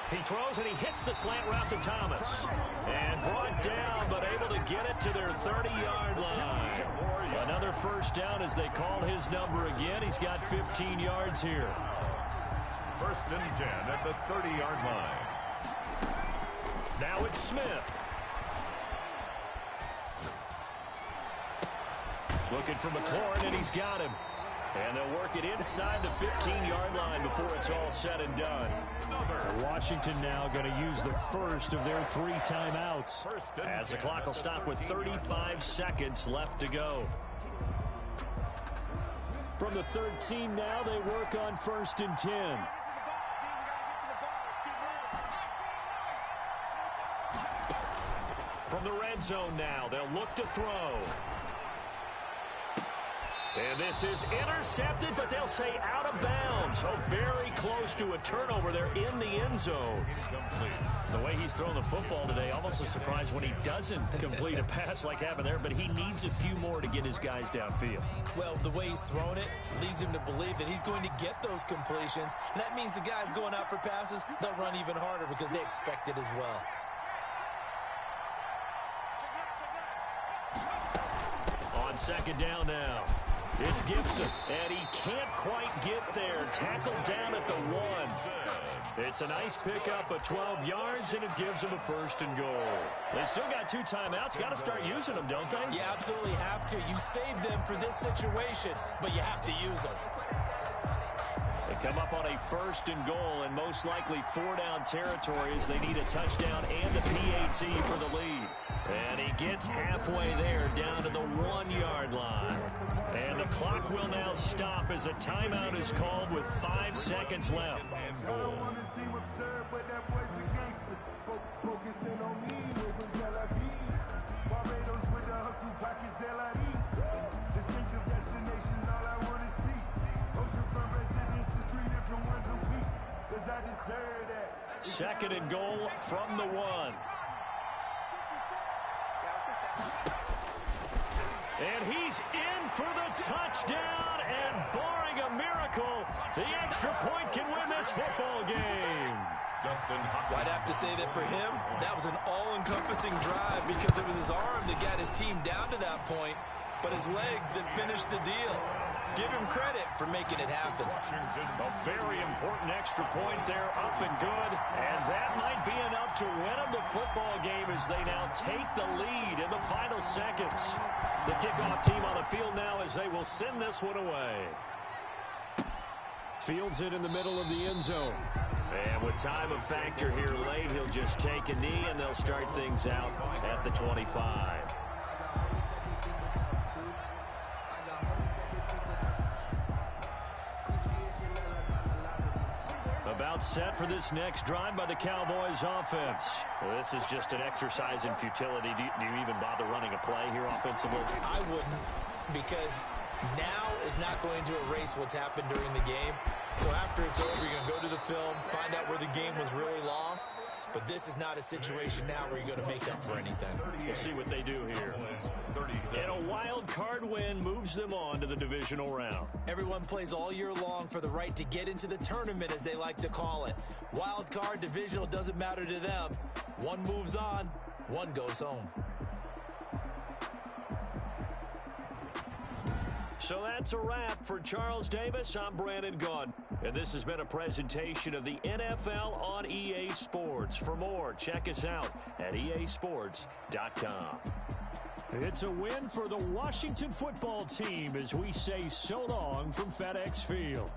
He throws and he hits the slant route to Thomas. And brought down, but able to get it to their 30-yard line. Another first down as they call his number again. He's got 15 yards here. 1st and 10 at the 30-yard line. Now it's Smith. Looking for McLaurin, and he's got him. And they'll work it inside the 15-yard line before it's all said and done. Washington now going to use the first of their 3 timeouts as the clock will stop with 35 seconds left to go. From the 13 now, they work on 1st and 10. From the red zone now, they'll look to throw. And this is intercepted, but they'll say out of bounds. So very close to a turnover there in the end zone. The way he's thrown the football today, almost a surprise when he doesn't complete a pass like happened there, but he needs a few more to get his guys downfield. Well, the way he's thrown it leads him to believe that he's going to get those completions. And that means the guys going out for passes, they'll run even harder because they expect it as well. On 2nd down now. It's Gibson, and he can't quite get there. Tackled down at the 1. It's a nice pickup of 12 yards, and it gives them a 1st and goal. They still got 2 timeouts. Got to start using them, don't they? You absolutely have to. You save them for this situation, but you have to use them. They come up on a 1st and goal, and most likely 4-down territory as they need a touchdown and a PAT for the lead. And he gets halfway there down to the 1-yard line. And the clock will now stop as a timeout is called with 5 seconds left. Second and goal from the 1. And he's in for the touchdown, and barring a miracle, the extra point can win this football game. I'd have to say that for him, that was an all-encompassing drive because it was his arm that got his team down to that point, but his legs that finished the deal. Give him credit for making it happen. A very important extra point there, up and good, and that might be enough to win them the football game as they now take the lead in the final seconds. The kickoff team on the field now as they will send this one away. Fields it in the middle of the end zone. And with time a factor here late, he'll just take a knee, and they'll start things out at the 25. About set for this next drive by the Cowboys offense. Well, this is just an exercise in futility. Do you even bother running a play here offensively? I wouldn't, because now is not going to erase what's happened during the game. So after it's over, you're going to go to the film, find out where the game was really lost. But this is not a situation now where you're going to make up for anything. We'll see what they do here. And a wild card win moves them on to the divisional round. Everyone plays all year long for the right to get into the tournament, as they like to call it. Wild card, divisional, doesn't matter to them. One moves on, one goes home. So that's a wrap for Charles Davis. I'm Brandon Gunn. And this has been a presentation of the NFL on EA Sports. For more, check us out at easports.com. It's a win for the Washington football team as we say so long from FedEx Field.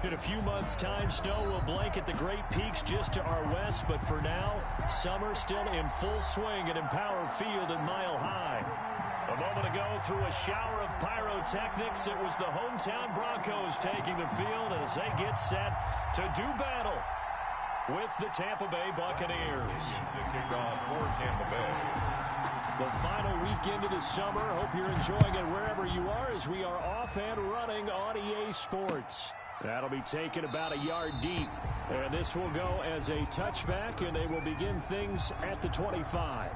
In a few months' time, snow will blanket the Great Peaks just to our west, but for now, summer still in full swing at Empower Field at Mile High. A moment ago, through a shower of pyrotechnics, it was the hometown Broncos taking the field as they get set to do battle with the Tampa Bay Buccaneers. The kickoff for Tampa Bay. The final weekend of the summer. Hope you're enjoying it wherever you are as we are off and running on EA Sports. That'll be taken about a yard deep. And this will go as a touchback, and they will begin things at the 25.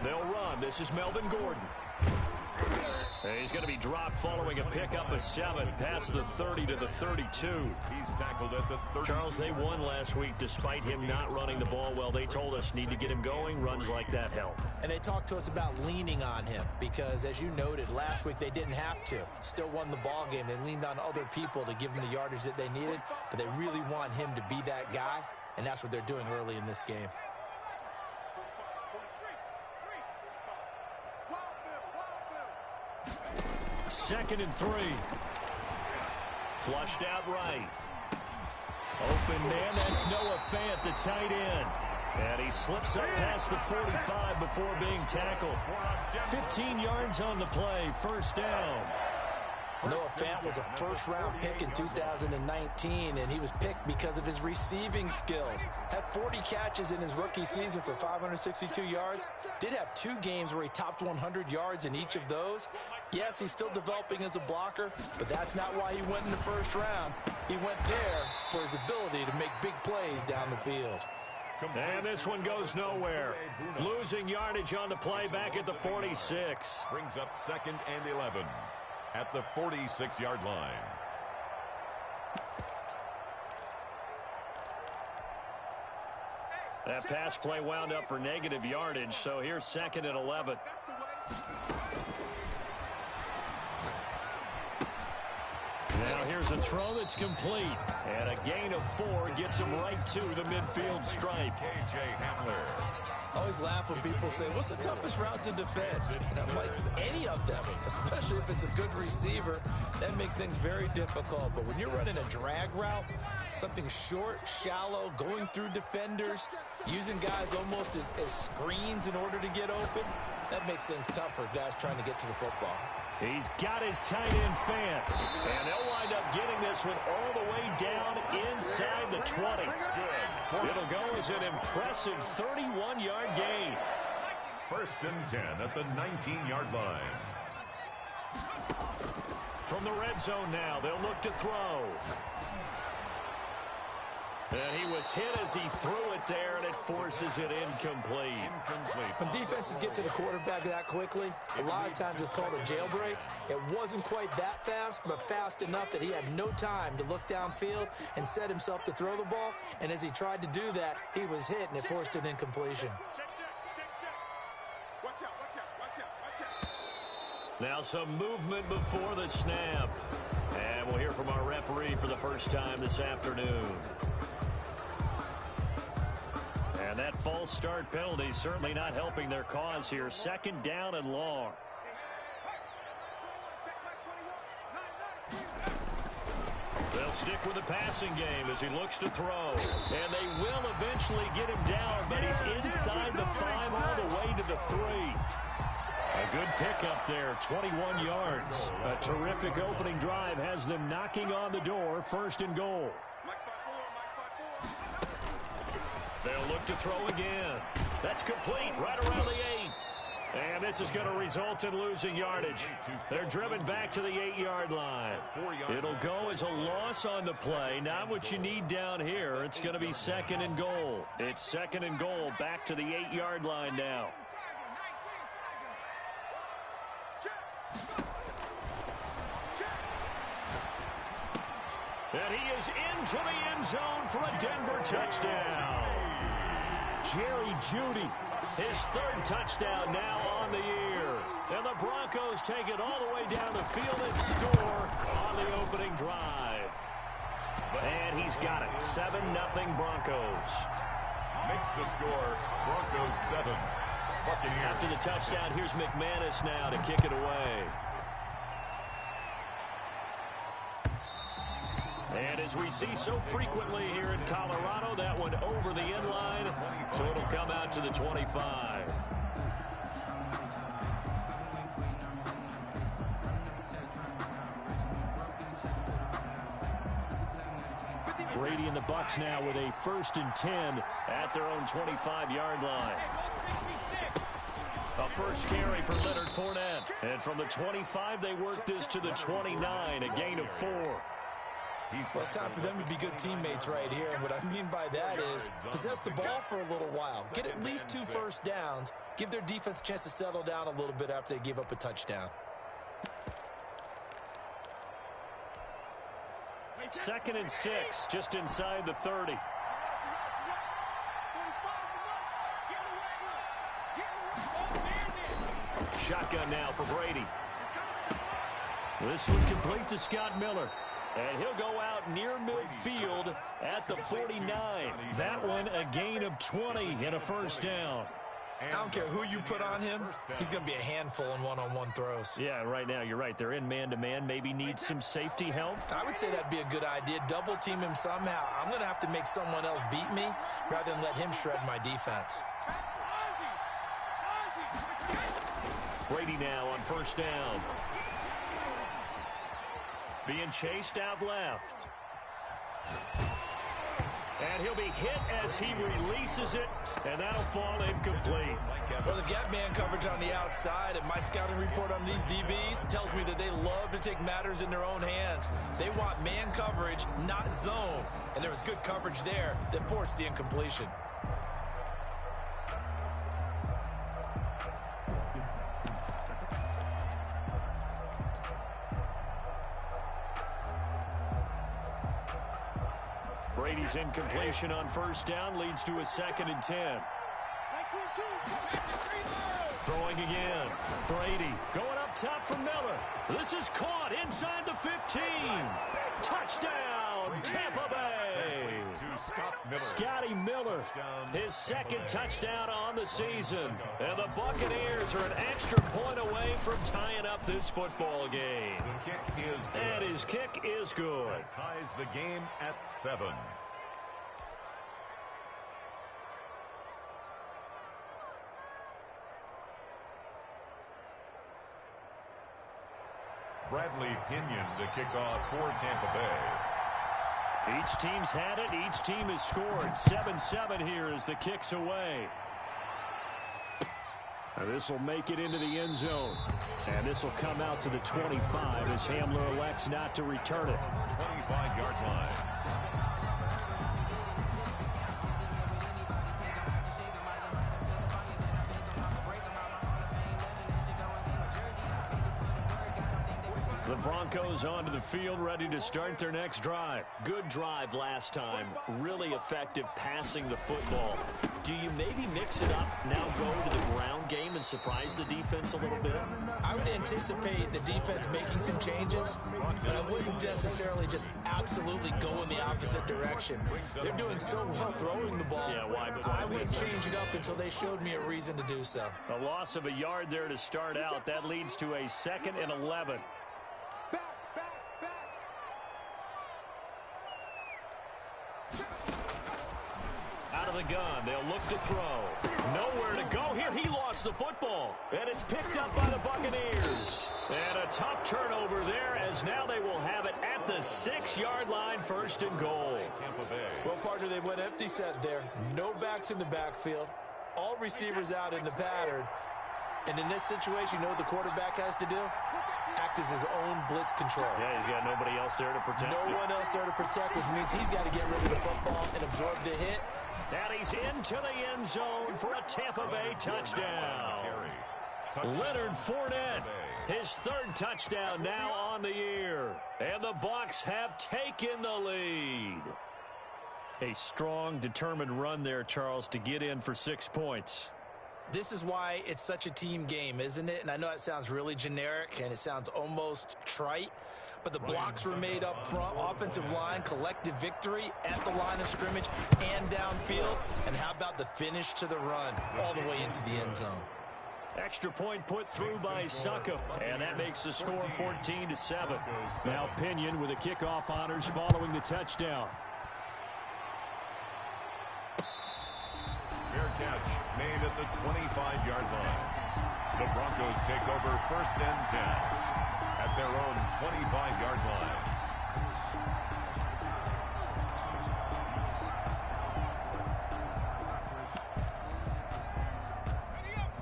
They'll run. This is Melvin Gordon. And he's going to be dropped following a pickup of 7 past the 30 to the 32. He's tackled at the 30. Charles, they won last week despite him not running the ball well. They told us need to get him going. Runs like that help. And they talked to us about leaning on him because, as you noted, last week they didn't have to. Still won the ball game. They leaned on other people to give them the yardage that they needed, but they really want him to be that guy, and that's what they're doing early in this game. Second and 3. Flushed out right. Open man, that's Noah Fant, the tight end. And he slips up past the 45 before being tackled. 15 yards on the play, first down. Noah Fant was a first-round pick in 2019, and he was picked because of his receiving skills. Had 40 catches in his rookie season for 562 yards. Did have 2 games where he topped 100 yards in each of those. Yes, he's still developing as a blocker, but that's not why he went in the first round. He went there for his ability to make big plays down the field. And this one goes nowhere. Losing yardage on the play back at the 46. Brings up 2nd and 11 at the 46-yard line. That pass play wound up for negative yardage, so here's 2nd and 11. Now here's a throw that's complete. And a gain of 4 gets him right to the midfield stripe. K.J. Hamler. I always laugh when people say, what's the toughest route to defend? And I'm like, any of them, especially if it's a good receiver. That makes things very difficult. But when you're running a drag route, something short, shallow, going through defenders, using guys almost as screens in order to get open, that makes things tough for guys trying to get to the football. He's got his tight end Fant. And they'll wind up getting this one all the way down inside the 20. It'll go as an impressive 31-yard gain. 1st and 10 at the 19-yard line. From the red zone now, they'll look to throw. And he was hit as he threw it there, and it forces it incomplete. When defenses get to the quarterback that quickly, a lot of times it's called a jailbreak. It wasn't quite that fast, but fast enough that he had no time to look downfield and set himself to throw the ball. And as he tried to do that, he was hit, and it forced an incompletion. Now some movement before the snap. And we'll hear from our referee for the first time this afternoon. And that false start penalty certainly not helping their cause here. 2nd down and long. They'll stick with the passing game as he looks to throw. And they will eventually get him down, but he's inside the 5 all the way to the 3. A good pickup there, 21 yards. A terrific opening drive has them knocking on the door, 1st and goal. They'll look to throw again. That's complete right around the 8. And this is going to result in losing yardage. They're driven back to the 8-yard line. It'll go as a loss on the play. Not what you need down here. It's going to be 2nd and goal. It's 2nd and goal back to the 8-yard line now. And he is into the end zone for a Denver touchdown. Jerry Jeudy, his third touchdown now on the year. And the Broncos take it all the way down the field and score on the opening drive. And he's got it. 7-0 Broncos. Makes the score Broncos 7. Buccaneers. After the touchdown, here's McManus now to kick it away. And as we see so frequently here in Colorado, that one over the end line, so it'll come out to the 25. Brady and the Bucs now with a 1st and 10 at their own 25-yard line. A first carry for Leonard Fournette. And from the 25, they work this to the 29, a gain of 4. Well, it's time for them to be good teammates right here. And what I mean by that is possess the ball for a little while. Get at least 2 first downs. Give their defense a chance to settle down a little bit after they give up a touchdown. 2nd and 6, just inside the 30. Shotgun now for Brady. This one complete to Scott Miller. And he'll go out near midfield at the 49. That one a gain of 20 and a first down. I don't care who you put on him. He's going to be a handful in one-on-one throws. Yeah, right now you're right. They're in man-to-man. Maybe need some safety help. I would say that'd be a good idea. Double team him somehow. I'm going to have to make someone else beat me rather than let him shred my defense. Brady now on first down. Being chased out left. And he'll be hit as he releases it, and that'll fall incomplete. Well, they've got man coverage on the outside, and my scouting report on these DBs tells me that they love to take matters in their own hands. They want man coverage, not zone. And there was good coverage there that forced the incompletion. Brady's incompletion on first down leads to a 2nd and 10. Throwing again. Brady going up top for Miller. This is caught inside the 15. Touchdown, Tampa Bay. Scotty Miller, his 2nd touchdown on the season. And the Buccaneers are an extra point away from tying up this football game. The kick is good. And his kick is good. That ties the game at 7. Bradley Pinion to kick off for Tampa Bay. Each team's had it. Each team has scored. 7-7 here as the kick's away. Now this will make it into the end zone. And this will come out to the 25 as Hamler elects not to return it. 25-yard line. The Broncos onto the field, ready to start their next drive. Good drive last time. Really effective passing the football. Do you maybe mix it up, now go to the ground game and surprise the defense a little bit? I would anticipate the defense making some changes, but I wouldn't necessarily just absolutely go in the opposite direction. They're doing so well throwing the ball. Yeah, why I wouldn't change it up until they showed me a reason to do so. A loss of a yard there to start out. That leads to a 2nd and 11. Out of the gun, they'll look to throw. Nowhere to go here. He lost the football. And it's picked up by the Buccaneers. And a tough turnover there as now they will have it at the 6-yard line, 1st and goal. Well, partner, they went empty set there. No backs in the backfield. All receivers out in the pattern. And in this situation, you know what the quarterback has to do? Act as his own blitz control. Yeah, he's got nobody else there to protect. No one else there to protect, which means he's got to get rid of the football and absorb the hit. And he's into the end zone for a Tampa Bay touchdown. Leonard Fournette, his 3rd touchdown now on the year. And the Bucs have taken the lead. A strong, determined run there, Charles, to get in for 6 points. This is why it's such a team game, isn't it? And I know it sounds really generic and it sounds almost trite, but the blocks were made up front, offensive line, collective victory at the line of scrimmage and downfield. And how about the finish to the run all the way into the end zone? Extra point put through by Suckup, and that makes the score 14-7. Now Pinion with the kickoff honors following the touchdown. Fair catch made at the 25-yard line. The Broncos take over 1st and 10 at their own 25-yard line.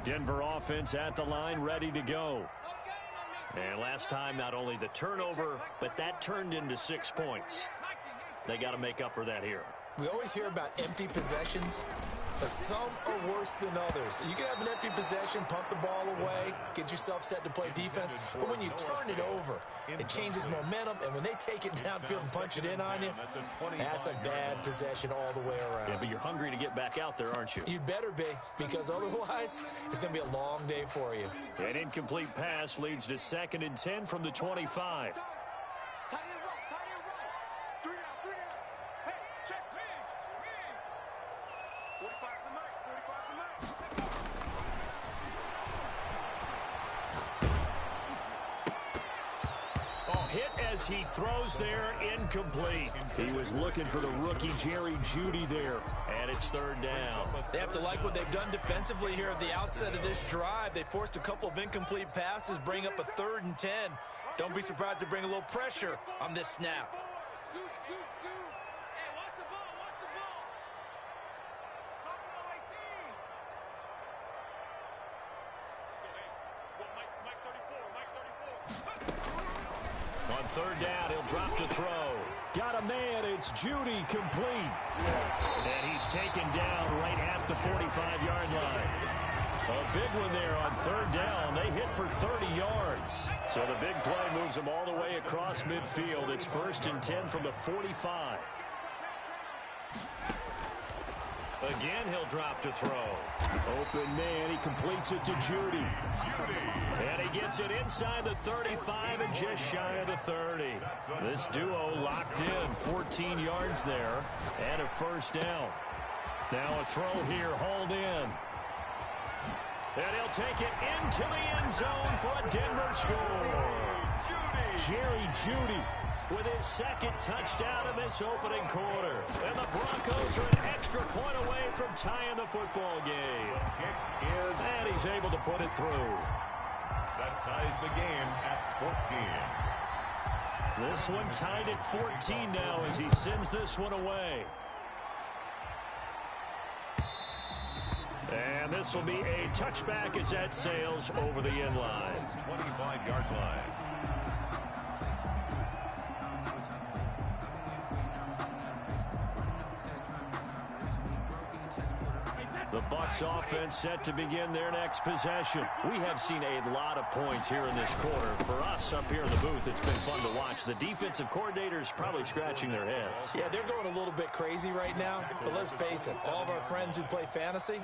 Denver offense at the line, ready to go. And last time, not only the turnover, but that turned into 6 points. They got to make up for that here. We always hear about empty possessions, but some are worse than others. You can have an empty possession, pump the ball away, get yourself set to play defense, but when you turn it over, it changes momentum, and when they take it downfield and punch it in on you, that's a bad possession all the way around. Yeah, but you're hungry to get back out there, aren't you? You better be, because otherwise, it's going to be a long day for you. An incomplete pass leads to 2nd and 10 from the 25. As he throws there, incomplete. He was looking for the rookie Jerry Jeudy there, and it's 3rd down. They have to like what they've done defensively here at the outset of this drive. They forced a couple of incomplete passes, bring up a 3rd and 10. Don't be surprised to bring a little pressure on this snap. On 3rd down, he'll drop to throw. Got a man, it's Jeudy, complete. And he's taken down right at the 45-yard line. A big one there on 3rd down. They hit for 30 yards. So the big play moves them all the way across midfield. It's 1st and 10 from the 45. Again, he'll drop to throw. Open man, he completes it to Jeudy. And he gets it inside the 35 and just shy of the 30. This duo locked in, 14 yards there, and a 1st down. Now a throw here, hauled in. And he'll take it into the end zone for a Denver score. Jerry Jeudy with his 2nd touchdown in this opening quarter. And the Broncos are an extra point away from tying the football game. And he's able to put it through. That ties the game at 14. This one tied at 14 now as he sends this one away. And this will be a touchback as that sails over the end line. 25-yard line. The Bucs offense set to begin their next possession. We have seen a lot of points here in this quarter. For us up here in the booth, it's been fun to watch. The defensive coordinators probably scratching their heads. Yeah, they're going a little bit crazy right now. But let's face it, all of our friends who play fantasy,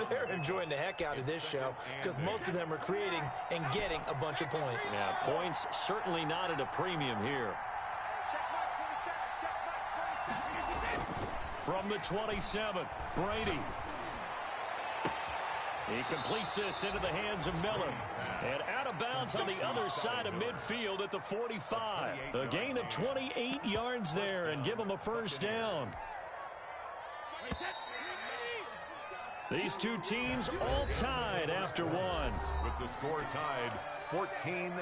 they're enjoying the heck out of this show because most of them are creating and getting a bunch of points. Yeah, points certainly not at a premium here. From the 27, Brady. He completes this into the hands of Miller. And out of bounds on the other side of midfield at the 45. A gain of 28 yards there and give him a 1st down. These two teams all tied after one. With the score tied 14-14.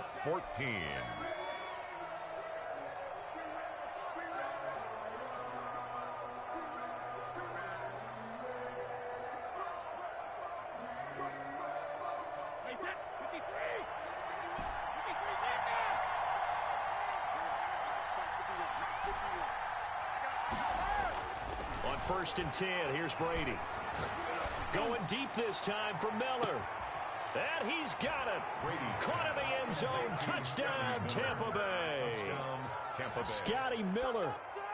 On 1st and 10, here's Brady. Going deep this time for Miller. And he's got it. Caught in the end zone. Touchdown, Tampa Bay. Scotty Miller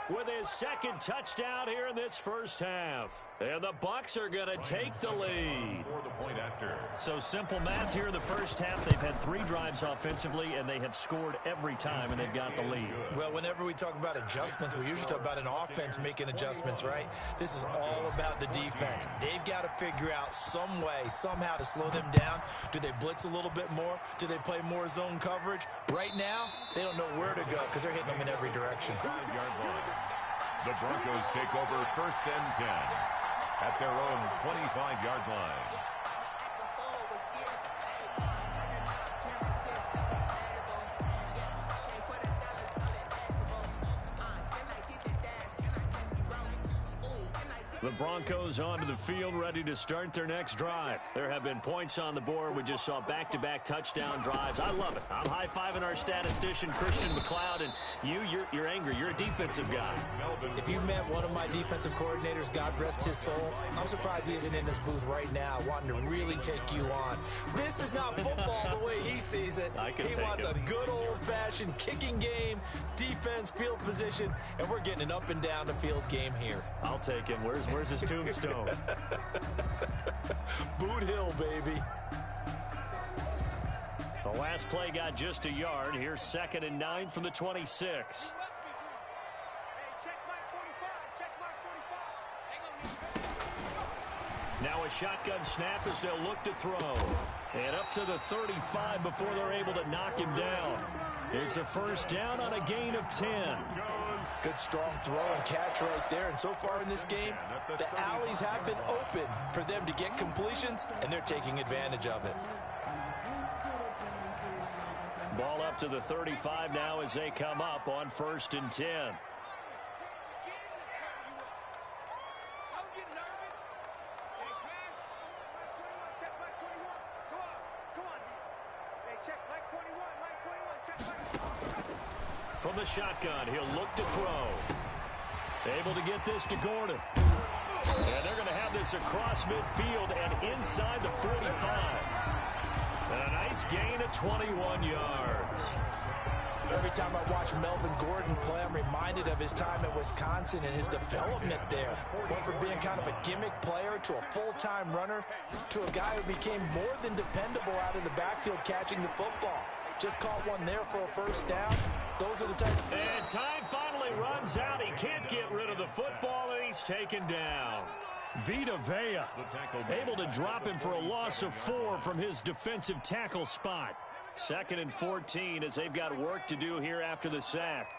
with his second touchdown here in this first half. And the Bucs are going to take the lead. For the point after. So simple math here in the first half. They've had 3 drives offensively, and they have scored every time, and they've got the lead. Well, whenever we talk about adjustments, we usually talk about an offense making adjustments, right? This is all about the defense. They've got to figure out some way, somehow to slow them down. Do they blitz a little bit more? Do they play more zone coverage? Right now, they don't know where to go because they're hitting them in every direction. 5-yard line. The Broncos take over first and 10 at their own 25-yard line. The Broncos onto the field, ready to start their next drive. There have been points on the board. We just saw back-to-back touchdown drives. I love it. I'm high-fiving our statistician, Christian McLeod, and you're angry. You're a defensive guy. If you met one of my defensive coordinators, God rest his soul, I'm surprised he isn't in this booth right now wanting to really take you on. This is not football the way he sees it. He wants a good old-fashioned kicking game, defense, field position, and we're getting an up-and-down-the-field game here. I'll take him. Where's his tombstone? Boot Hill, baby. The last play got just a yard. Here's 2nd and 9 from the 26. Now a shotgun snap as they'll look to throw. And up to the 35 before they're able to knock him down. It's a first down on a gain of 10. Good strong throw and catch right there. And so far in this game, the alleys have been open for them to get completions, and they're taking advantage of it. Ball up to the 35 now as they come up on 1st and 10. From the shotgun, he'll look to throw. Able to get this to Gordon. And they're going to have this across midfield and inside the 45. And a nice gain of 21 yards. Every time I watch Melvin Gordon play, I'm reminded of his time at Wisconsin and his development there. Went from being kind of a gimmick player to a full-time runner to a guy who became more than dependable out of the backfield catching the football. Just caught one there for a first down. Those are the types. And time finally runs out. He can't get rid of the football, and he's taken down. Vita Vea able to drop him for a loss of 4 from his defensive tackle spot. 2nd and 14 as they've got work to do here after the sack.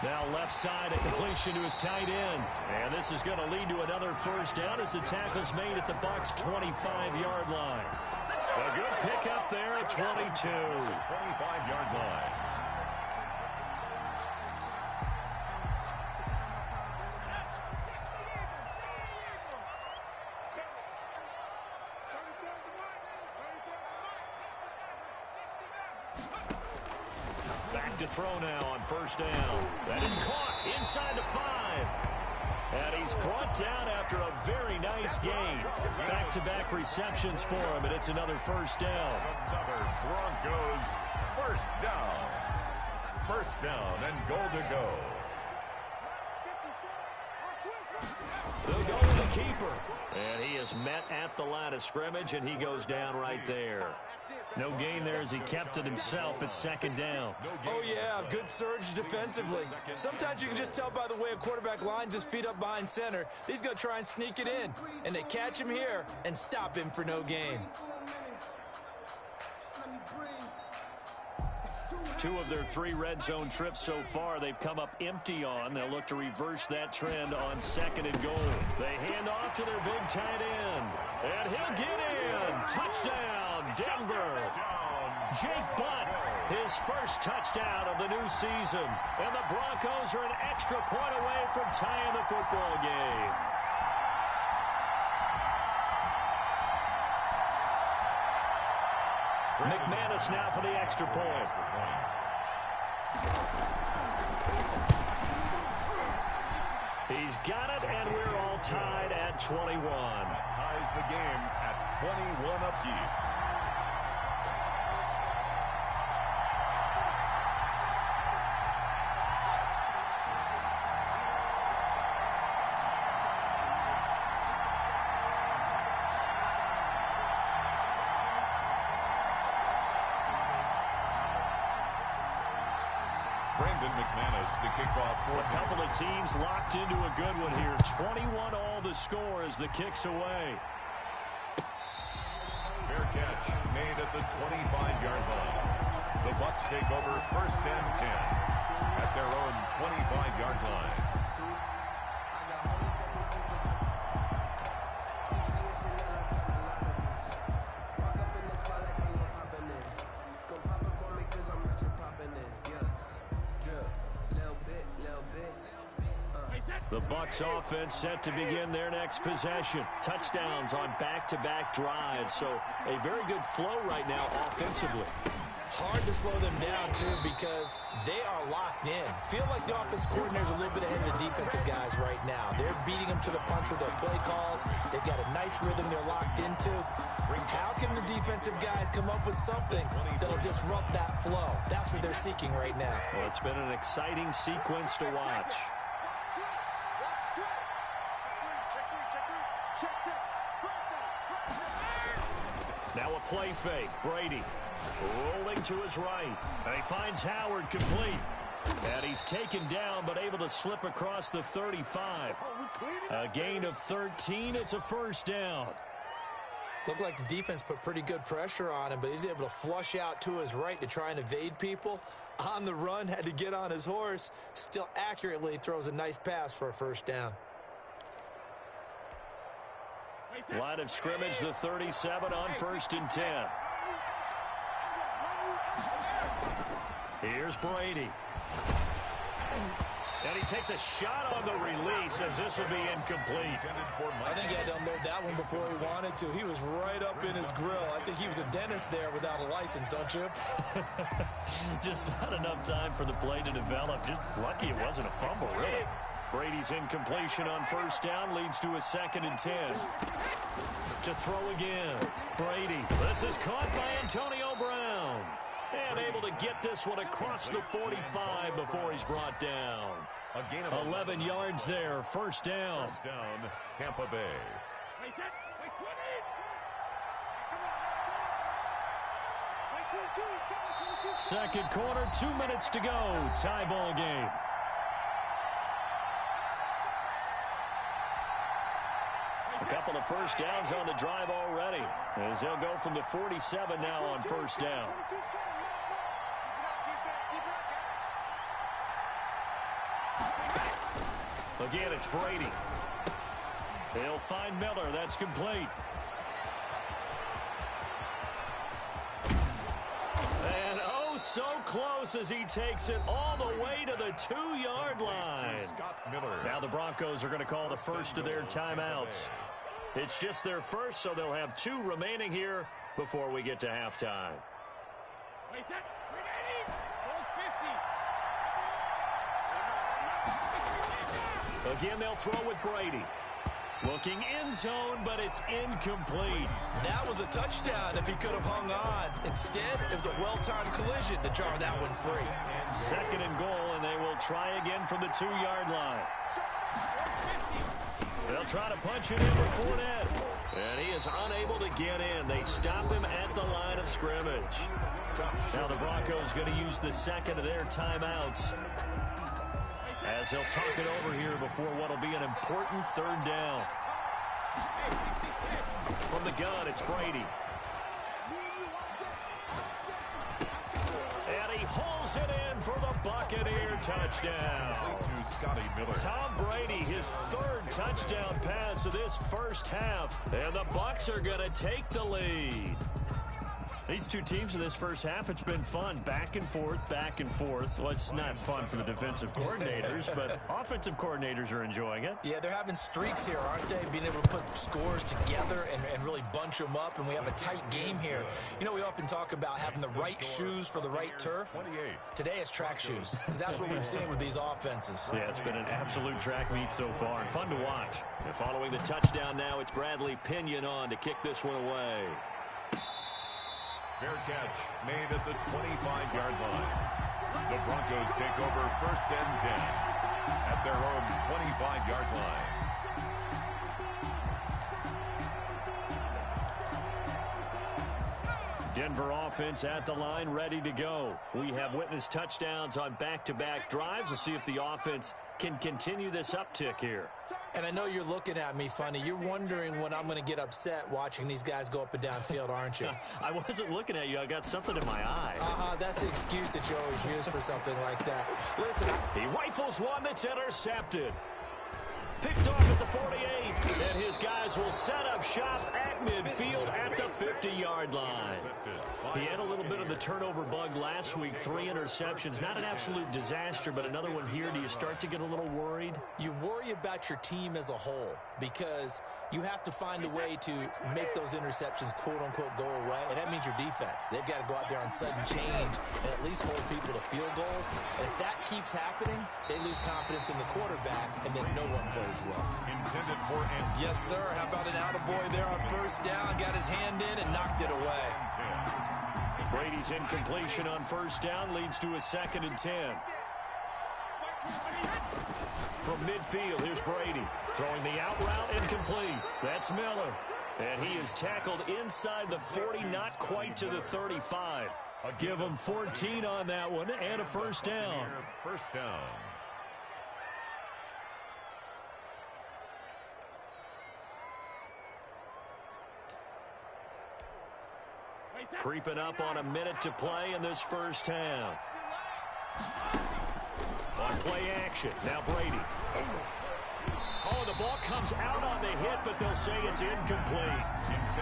Now left side, a completion to his tight end. And this is going to lead to another first down as the tackle's made at the Bucs' 25-yard line. A good pickup there at 22. 25-yard line. Back to throw now on first down. That is caught inside the 5. And he's brought down after a very nice gain. Back-to-back receptions for him, and it's another first down. Another Broncos first down. First down and goal to go. They'll go to the keeper. And he is met at the line of scrimmage, and he goes down right there. No gain there as he kept it himself at 2nd down. Oh, yeah, good surge defensively. Sometimes you can just tell by the way a quarterback lines his feet up behind center. He's going to try and sneak it in. And they catch him here and stop him for no gain. 2 of their 3 red zone trips so far they've come up empty on. They'll look to reverse that trend on 2nd and goal. They hand off to their big tight end. And he'll get in. Touchdown, Denver. Jake Butt, his first touchdown of the new season. And the Broncos are an extra point away from tying the football game. McManus now for the extra point. He's got it, and we're all tied at 21. Ties the game at 21 apiece. To kick off a couple of teams locked into a good one here. 21 all the score as the kick's away. Fair catch made at the 25-yard line. The Bucs take over 1st and 10 at their own 25-yard line. The Bucs offense set to begin their next possession. Touchdowns on back-to-back drives, so a very good flow right now offensively. Hard to slow them down, too, because they are locked in. Feel like the offense coordinator's a little bit ahead of the defensive guys right now. They're beating them to the punch with their play calls. They've got a nice rhythm they're locked into. How can the defensive guys come up with something that'll disrupt that flow? That's what they're seeking right now. Well, it's been an exciting sequence to watch. Now a play fake. Brady rolling to his right. And he finds Howard complete. And he's taken down but able to slip across the 35. A gain of 13. It's a 1st down. Looked like the defense put pretty good pressure on him, but he's able to flush out to his right to try and evade people. On the run, had to get on his horse. Still accurately throws a nice pass for a 1st down. Line of scrimmage, the 37 on 1st and 10. Here's Brady. And he takes a shot on the release as this will be incomplete. I think he had to unload that one before he wanted to. He was right up in his grill. I think he was a dentist there without a license, don't you? Just not enough time for the play to develop. Just lucky it wasn't a fumble, really. Brady's incompletion on 1st down leads to a 2nd and 10. To throw again. Brady. This is caught by Antonio Brown. And able to get this one across the 45 before he's brought down. A gain of 11 yards there. 1st down. 1st down, Tampa Bay. Second quarter, 2 minutes to go. Tie ball game. A couple of 1st downs on the drive already, as they'll go from the 47 now on 1st down. Again, it's Brady. They'll find Miller. That's complete. And oh, so close as he takes it all the way to the 2-yard line. Now the Broncos are going to call the first of their timeouts. It's just their first, so they'll have 2 remaining here before we get to halftime. Again, they'll throw with Brady. Looking end zone, but it's incomplete. That was a touchdown if he could have hung on. Instead, it was a well-timed collision to jar that one free. 2nd and goal, and they will try again from the 2-yard line. They'll try to punch it in with Fournette. And he is unable to get in. They stop him at the line of scrimmage. Now the Broncos going to use the 2nd of their timeouts, as they'll talk it over here before what will be an important 3rd down. From the gun, it's Brady. And he hauls it in for the Buccaneer touchdown. Tom Brady, his 3rd touchdown pass of this 1st half. And the Bucs are going to take the lead. These two teams in this first half, it's been fun. Back and forth, back and forth. Well, it's not fun for the defensive coordinators, but offensive coordinators are enjoying it. Yeah, they're having streaks here, aren't they? Being able to put scores together and really bunch them up, and we have a tight game here. You know, we often talk about having the right shoes for the right turf. Today it's track shoes, because that's what we've seen with these offenses. Yeah, it's been an absolute track meet so far, and fun to watch. And following the touchdown now, it's Bradley Pinion on to kick this one away. Fair catch made at the 25-yard line. The Broncos take over first and 10 at their own 25-yard line. Denver offense at the line, ready to go. We have witnessed touchdowns on back-to-back drives. We'll see if the offense can continue this uptick here. And I know you're looking at me funny. You're wondering when I'm going to get upset watching these guys go up and down field, aren't you? I wasn't looking at you. I got something in my eye. That's the excuse that you always use for something like that. Listen. He rifles one that's intercepted. Picked off at the 48, and his guys will set up shop at midfield at the 50-yard line. He had a little bit of the turnover bug last week, 3 interceptions. Not an absolute disaster, but another one here. Do you start to get a little worried? You worry about your team as a whole because you have to find a way to make those interceptions, quote-unquote, go away, and that means your defense. They've got to go out there on sudden change and at least hold people to field goals. And if that keeps happening, they lose confidence in the quarterback, and then no one plays well. Intended for end. Yes, sir. How about an attaboy there on first down? Got his hand in and knocked it away. Brady's incompletion on first down leads to a 2nd and 10. From midfield, here's Brady. Throwing the out route, incomplete. That's Miller. And he is tackled inside the 40, not quite to the 35. Give him 14 on that one and a first down. First down. Creeping up on a minute to play in this first half. On play action, now Brady. Oh, the ball comes out on the hit, but they'll say it's incomplete.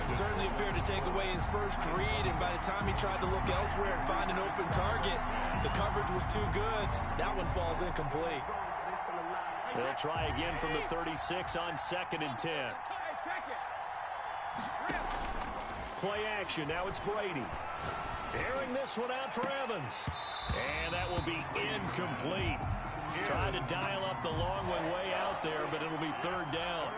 Certainly appeared to take away his first read, and by the time he tried to look elsewhere and find an open target, the coverage was too good. That one falls incomplete. They'll try again from the 36 on 2nd and 10. Play action, now it's Brady. Airing this one out for Evans. And that will be incomplete. Trying to dial up the long one way out there, but it'll be 3rd down.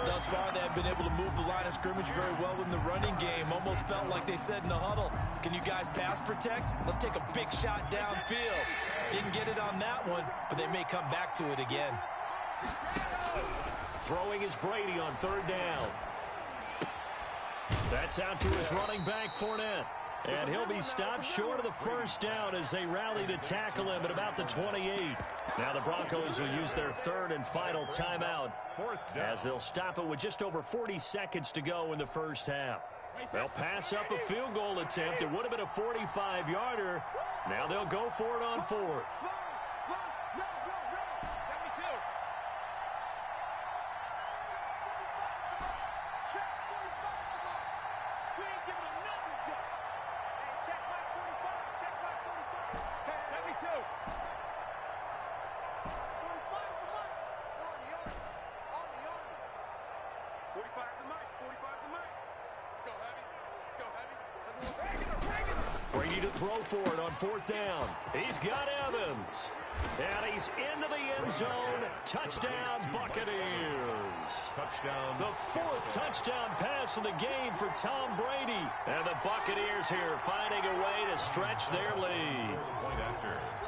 Thus far, they have been able to move the line of scrimmage very well in the running game. Almost felt like they said in the huddle, can you guys pass protect? Let's take a big shot downfield. Didn't get it on that one, but they may come back to it again. Throwing is Brady on 3rd down. That's out to his running back, Fournette. And he'll be stopped short of the first down as they rally to tackle him at about the 28. Now the Broncos will use their 3rd and final timeout as they'll stop it with just over 40 seconds to go in the first half. They'll pass up a field goal attempt. It would have been a 45-yarder. Now they'll go for it on 4th. Brady to throw for it on 4th down. He's got Evans. And he's into the end zone. Touchdown, Buccaneers. Touchdown. The 4th touchdown pass of the game for Tom Brady. And the Buccaneers here finding a way to stretch their lead.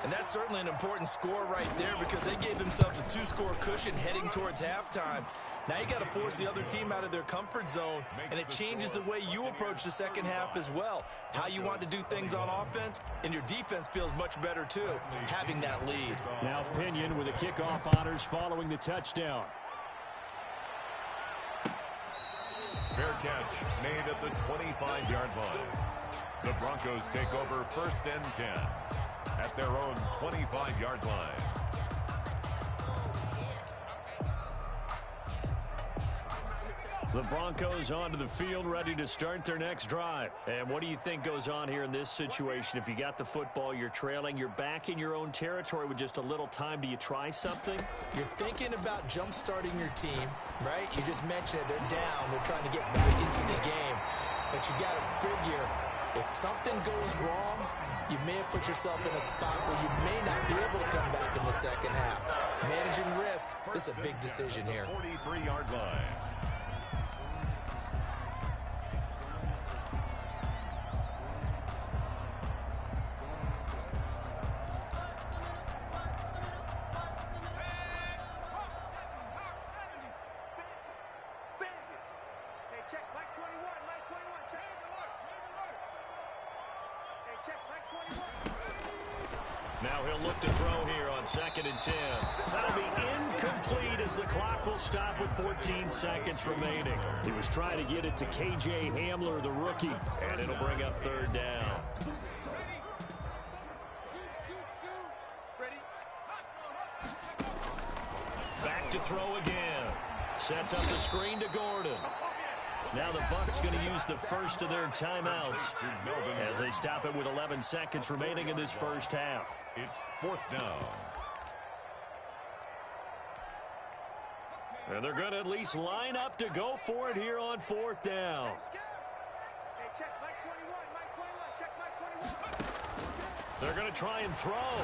And that's certainly an important score right there because they gave themselves a 2-score cushion heading towards halftime. Now you got to force the other team out of their comfort zone, and it changes the way you approach the second half as well. How you want to do things on offense, and your defense feels much better too, having that lead. Now Pinion with the kickoff honors following the touchdown. Fair catch made at the 25-yard line. The Broncos take over first and 10 at their own 25-yard line. The Broncos onto the field, ready to start their next drive. And what do you think goes on here in this situation? If you got the football, you're trailing, you're back in your own territory with just a little time. Do you try something? You're thinking about jump-starting your team, right? You just mentioned it. They're down. They're trying to get back into the game. But you got to figure, if something goes wrong, you may have put yourself in a spot where you may not be able to come back in the second half. Managing risk, this is a big decision here. 43-yard line. Check, Mike 21, Mike 21, check. Hey, check, Mike 21. Now he'll look to throw here on 2nd and 10. That'll be incomplete as the clock will stop with 14 seconds remaining. He was trying to get it to K.J. Hamler, the rookie, and it'll bring up 3rd down. Back to throw again. Sets up the screen to Gordon. Now the Bucs going to use the first of their timeouts as they stop it with 11 seconds remaining in this first half. It's 4th down. And they're going to at least line up to go for it here on 4th down. Hey, check, Mike 21, Mike 21, check, Mike 21. They're going to try and throw.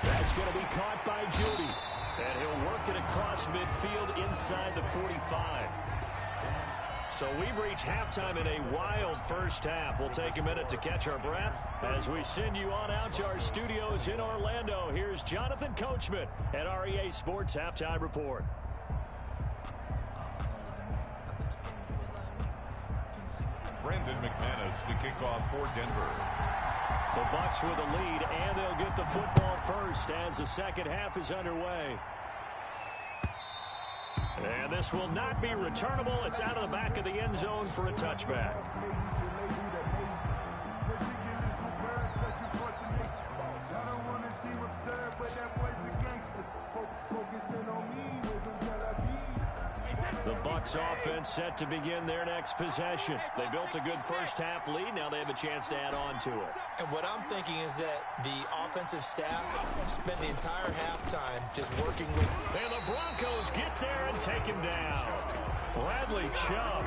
That's going to be caught by Judy. And he'll work it across midfield inside the 45. So we've reached halftime in a wild first half. We'll take a minute to catch our breath as we send you on out to our studios in Orlando. Here's Jonathan Coachman at REA Sports Halftime Report. Brandon McManus to kick off for Denver. The Bucs with a lead, and they'll get the football first as the second half is underway. And this will not be returnable. It's out of the back of the end zone for a touchback. The Bucs offense set to begin their next possession. They built a good first half lead. Now they have a chance to add on to it. And what I'm thinking is that the offensive staff spent the entire halftime just working with. And the Broncos get there and take him down. Bradley Chubb.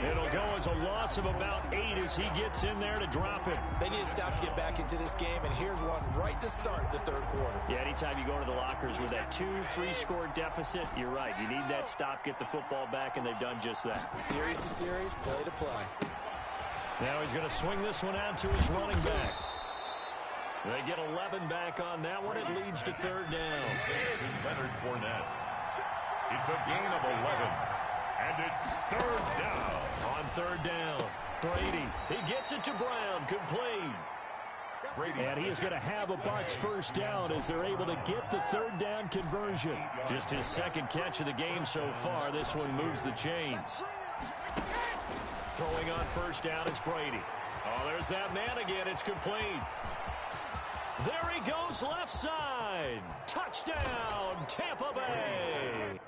It'll go as a loss of about 8 as he gets in there to drop it. They need to stop to get back into this game, and here's one right to start the third quarter. Yeah, anytime you go to the lockers with that 2-3 score deficit, you're right. You need that stop, get the football back, and they've done just that. Series to series, play to play. Now he's going to swing this one out to his running back. They get 11 back on that one. It leads to 3rd down. Leonard Fournette. It's a gain of 11. And it's 3rd down. On 3rd down, Brady. He gets it to Brown, complete. And he is going to have a Bucs first down as they're able to get the 3rd down conversion. Just his 2nd catch of the game so far. This one moves the chains. Throwing on 1st down is Brady. Oh, there's that man again. It's complete. There he goes left side. Touchdown, Tampa Bay.